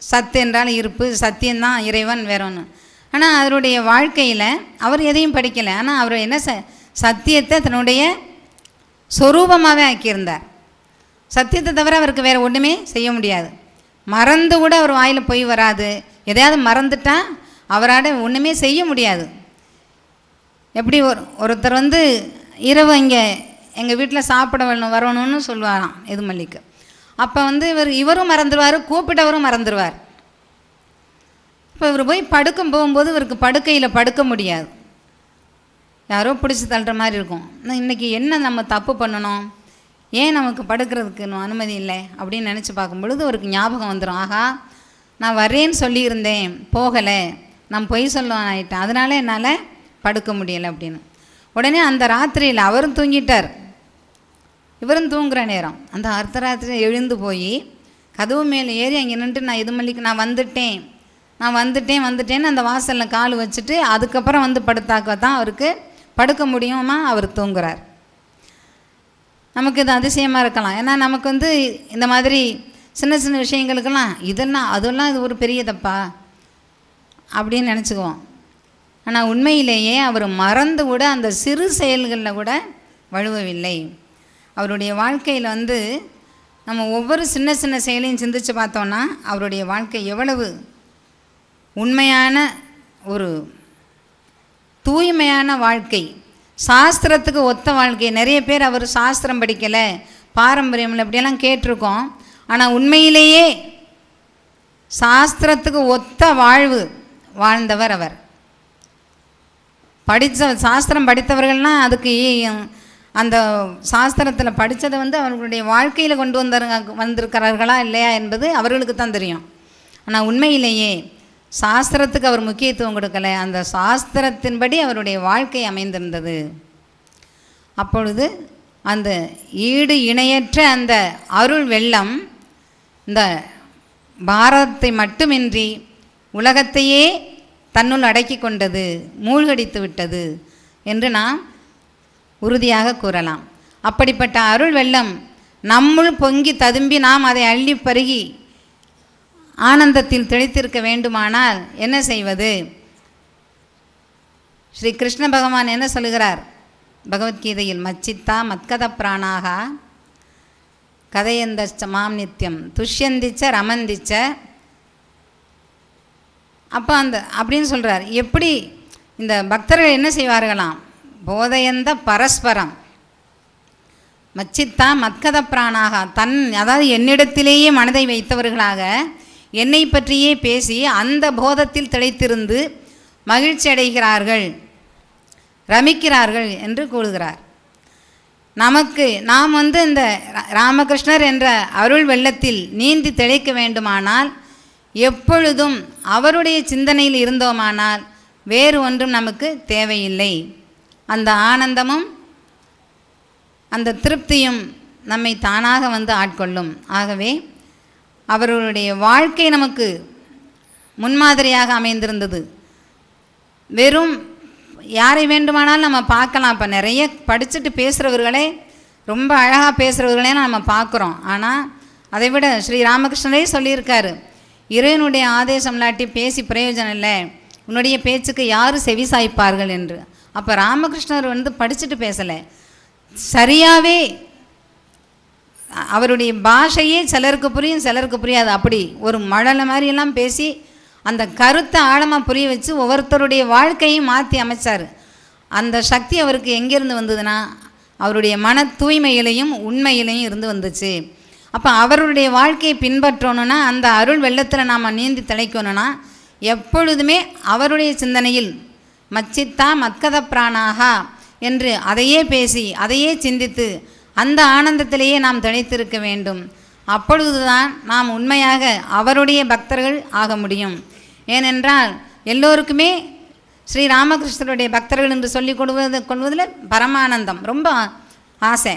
சத்து என்றால் இருப்பு, சத்தியம்தான் இறைவன் வேறொன்று. ஆனால் அவருடைய வாழ்க்கையில் அவர் எதையும் படிக்கலை. ஆனால் அவர் என்ன சத்தியத்தை தன்னுடைய சொரூபமாகவே ஆக்கியிருந்தார். சத்தியத்தை தவிர அவருக்கு வேறு ஒன்றுமே செய்ய முடியாது. மறந்து கூட அவர் வாயில் போய் வராது. எதையாவது மறந்துட்டால் அவரால் ஒன்றுமே செய்ய முடியாது. எப்படி ஒருத்தர் இரவு இங்கே எங்கள் வீட்டில் சாப்பிட வரணும்னு சொல்லுவாராம் எதுமல்லிக்கு. அப்போ இவரும் மறந்துடுவார், கூப்பிட்டவரும் மறந்துடுவார். இப்போ இவர் போய் படுக்கும் போகும்போது இவருக்கு படுக்கையில் படுக்க முடியாது, யாரோ பிடிச்சி தள்ளுற மாதிரி இருக்கும். இன்றைக்கி என்ன நம்ம தப்பு பண்ணணும், ஏன் நமக்கு படுக்கிறதுக்கு அனுமதி இல்லை அப்படின்னு நினச்சி பார்க்கும் பொழுது அவருக்கு ஞாபகம் வந்துடும், ஆகா நான் வரேன்னு சொல்லியிருந்தேன், போகலை, நான் பொய் சொல்லுவான் ஆகிட்டேன், அதனால என்னால் படுக்க முடியலை அப்படின்னு. உடனே அந்த ராத்திரியில் அவரும் தூங்கிட்டார், இவரும் தூங்குகிற நேரம் அந்த அர்த்தராத்திரி எழுந்து போய் கதவு மேலே ஏறி அங்கே நின்று நான் எதுமல்லிக்கு நான் வந்துட்டேன்னு அந்த வாசலில் கால் வச்சுட்டு அதுக்கப்புறம் படுத்தாக்க தான் அவருக்கு படுக்க முடியுமா, அவர் தூங்குறார். நமக்கு இது அதிசயமாக இருக்கலாம். ஏன்னா நமக்கு இந்த மாதிரி சின்ன சின்ன விஷயங்களுக்கெல்லாம் அதெல்லாம் இது ஒரு பெரிய தப்பா அப்படின்னு நினச்சிக்குவோம். ஆனால் உண்மையிலேயே அவர் மறந்து கூட அந்த சிறு செயல்களில் கூட வழுவவில்லை. அவருடைய வாழ்க்கையில் நம்ம ஒவ்வொரு சின்ன சின்ன செயலையும் சிந்தித்து பார்த்தோன்னா அவருடைய வாழ்க்கை எவ்வளவு உண்மையான ஒரு தூய்மையான வாழ்க்கை, சாஸ்திரத்துக்கு ஒத்த வாழ்க்கை. நிறைய பேர் அவர் சாஸ்திரம் படிக்கலை, பாரம்பரியமில்லை இப்படியெல்லாம் கேட்டிருக்கோம். ஆனால் உண்மையிலேயே சாஸ்திரத்துக்கு ஒத்த வாழ்வு வாழ்ந்தவர் அவர். சாஸ்திரம் படித்தவர்கள்னால் அதுக்கு அந்த சாஸ்திரத்தில் படித்ததை அவர்களுடைய வாழ்க்கையில் கொண்டு வந்திருக்கிறார்களா இல்லையா என்பது அவர்களுக்கு தான் தெரியும். ஆனால் உண்மையிலேயே சாஸ்திரத்துக்கு அவர் முக்கியத்துவம் கொடுக்கலை, அந்த சாஸ்திரத்தின்படி அவருடைய வாழ்க்கை அமைந்திருந்தது. அப்பொழுது அந்த ஈடு இணையற்ற அந்த அருள் வெள்ளம் இந்த பாரதத்தை மட்டுமின்றி உலகத்தையே தன்னுள் அடக்கி கொண்டது, மூழ்கடித்து விட்டது என்று நாம் உறுதியாக கூறலாம். அப்படிப்பட்ட அருள் வெள்ளம் நம்முள் பொங்கி ததும்பி நாம் அதை அள்ளி பருகி ஆனந்தத்தில் திளைத்திருக்க வேண்டுமானால் என்ன செய்வது? ஸ்ரீ கிருஷ்ண பகவான் என்ன சொல்லுகிறார் பகவத்கீதையில்? மச்சித்தா மத்கத பிராணாக கதையந்த மாம் நித்தியம் துஷ்யந்திச்ச ரமந்திச்ச. அப்போ அப்படின்னு சொல்கிறார். எப்படி இந்த பக்தர்கள் என்ன செய்வார்களாம்? போதையந்த பரஸ்பரம் மச்சித்தா மத்கத பிராணாக, அதாவது என்னிடத்திலேயே மனதை வைத்தவர்களாக என்னை பற்றியே பேசி அந்த போதத்தில் திளைத்திருந்து மகிழ்ச்சி அடைகிறார்கள், ரமிக்கிறார்கள் என்று கூறுகிறார். நாம் இந்த ராமகிருஷ்ணர் என்ற அருள் வெள்ளத்தில் நீந்தி திளைக்க வேண்டுமானால் எப்பொழுதும் அவருடைய சிந்தனையில் இருந்தோமானால் வேறு ஒன்றும் நமக்கு தேவையில்லை. அந்த ஆனந்தமும் அந்த திருப்தியும் நம்மை தானாக ஆட்கொள்ளும். ஆகவே அவர்களுடைய வாழ்க்கை நமக்கு முன்மாதிரியாக அமைந்திருந்தது. வெறும் யாரை வேண்டுமானாலும் நம்ம பார்க்கலாம். இப்போ நிறைய படிச்சுட்டு பேசுகிறவர்களே, ரொம்ப அழகாக பேசுகிறவர்களே நம்ம பார்க்குறோம். ஆனால் அதை விட ஸ்ரீ ராமகிருஷ்ணரே சொல்லியிருக்காரு, இறைவனுடைய ஆதேசம் இல்லாட்டி பேசி பிரயோஜனம் இல்லை, உன்னுடைய பேச்சுக்கு யார் செவி சாய்ப்பார்கள் என்று. அப்போ ராமகிருஷ்ணர் படிச்சுட்டு பேசலை, சரியாகவே அவருடைய பாஷையே சிலருக்கு புரியும் சிலருக்கு புரியாது. அப்படி ஒரு மழலை மாதிரியெல்லாம் பேசி அந்த கருத்தை ஆழமாக புரிய வச்சு ஒவ்வொருத்தருடைய வாழ்க்கையும் மாற்றி அமைச்சார். அந்த சக்தி அவருக்கு எங்கேருந்து வந்ததுன்னா அவருடைய மன தூய்மையிலையும் உண்மையிலையும் இருந்து வந்துச்சு. அப்போ அவருடைய வாழ்க்கையை பின்பற்றணுன்னா, அந்த அருள் வெள்ளத்தில் நாம் நீந்தி திளைக்கணும்னா எப்பொழுதுமே அவருடைய சிந்தனையில் மச்சித்தா மத்கத பிராணாகா என்று அதையே பேசி அதையே சிந்தித்து அந்த ஆனந்தத்திலேயே நாம் திளைத்திருக்க வேண்டும். அப்பொழுதுதான் நாம் உண்மையாக அவருடைய பக்தர்கள் ஆக முடியும். ஏனென்றால் எல்லோருக்குமே ஸ்ரீ ராமகிருஷ்ணருடைய பக்தர்கள் என்று சொல்லிக் கொள்வதில் பரமானந்தம், ரொம்ப ஆசை.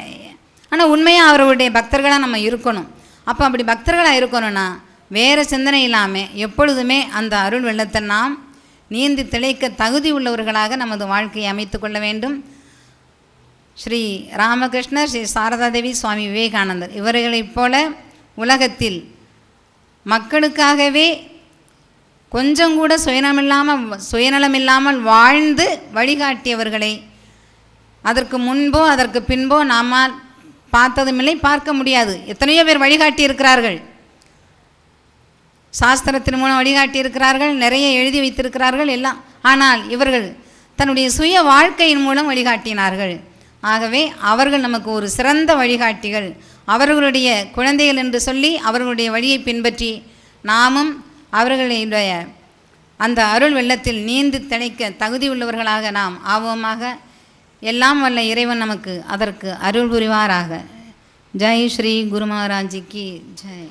ஆனால் உண்மையாக அவருடைய பக்தர்களாக நம்ம இருக்கணும். அப்போ அப்படி பக்தர்களாக இருக்கணும்னா வேறு சிந்தனை இல்லாமல் எப்பொழுதுமே அந்த அருள் வெள்ளத்தை நாம் நீந்தி திளைக்க தகுதி உள்ளவர்களாக நமது வாழ்க்கையை அமைத்து கொள்ள வேண்டும். ஸ்ரீ ராமகிருஷ்ணர், ஸ்ரீ சாரதாதேவி, சுவாமி விவேகானந்தர் இவர்களைப் போல உலகத்தில் மக்களுக்காகவே கொஞ்சம் கூட சுயநலமில்லாமல் வாழ்ந்து வழிகாட்டியவர்களை அதற்கு முன்போ அதற்கு பின்போ நம்மால் பார்த்ததுமில்லை, பார்க்க முடியாது. எத்தனையோ பேர் வழிகாட்டி இருக்கிறார்கள், சாஸ்திரத்தின் மூலம் வழிகாட்டி இருக்கிறார்கள், நிறைய எழுதி வைத்திருக்கிறார்கள் எல்லாம். ஆனால் இவர்கள் தன்னுடைய சுய வாழ்க்கையின் மூலம் வழிகாட்டினார்கள். ஆகவே அவர்கள் நமக்கு ஒரு சிறந்த வழிகாட்டிகள். அவர்களுடைய குழந்தைகள் என்று சொல்லி அவர்களுடைய வழியை பின்பற்றி நாமும் அவர்களுடைய அந்த அருள் வெள்ளத்தில் நீந்தி திளைக்க தகுதி உள்ளவர்களாக நாம் ஆவோமாக. எல்லாம் வல்ல இறைவன் நமக்கு அதற்கு அருள் புரிவாராக. ஜெய் ஸ்ரீ குரு மகாராஜ் கி ஜெய்.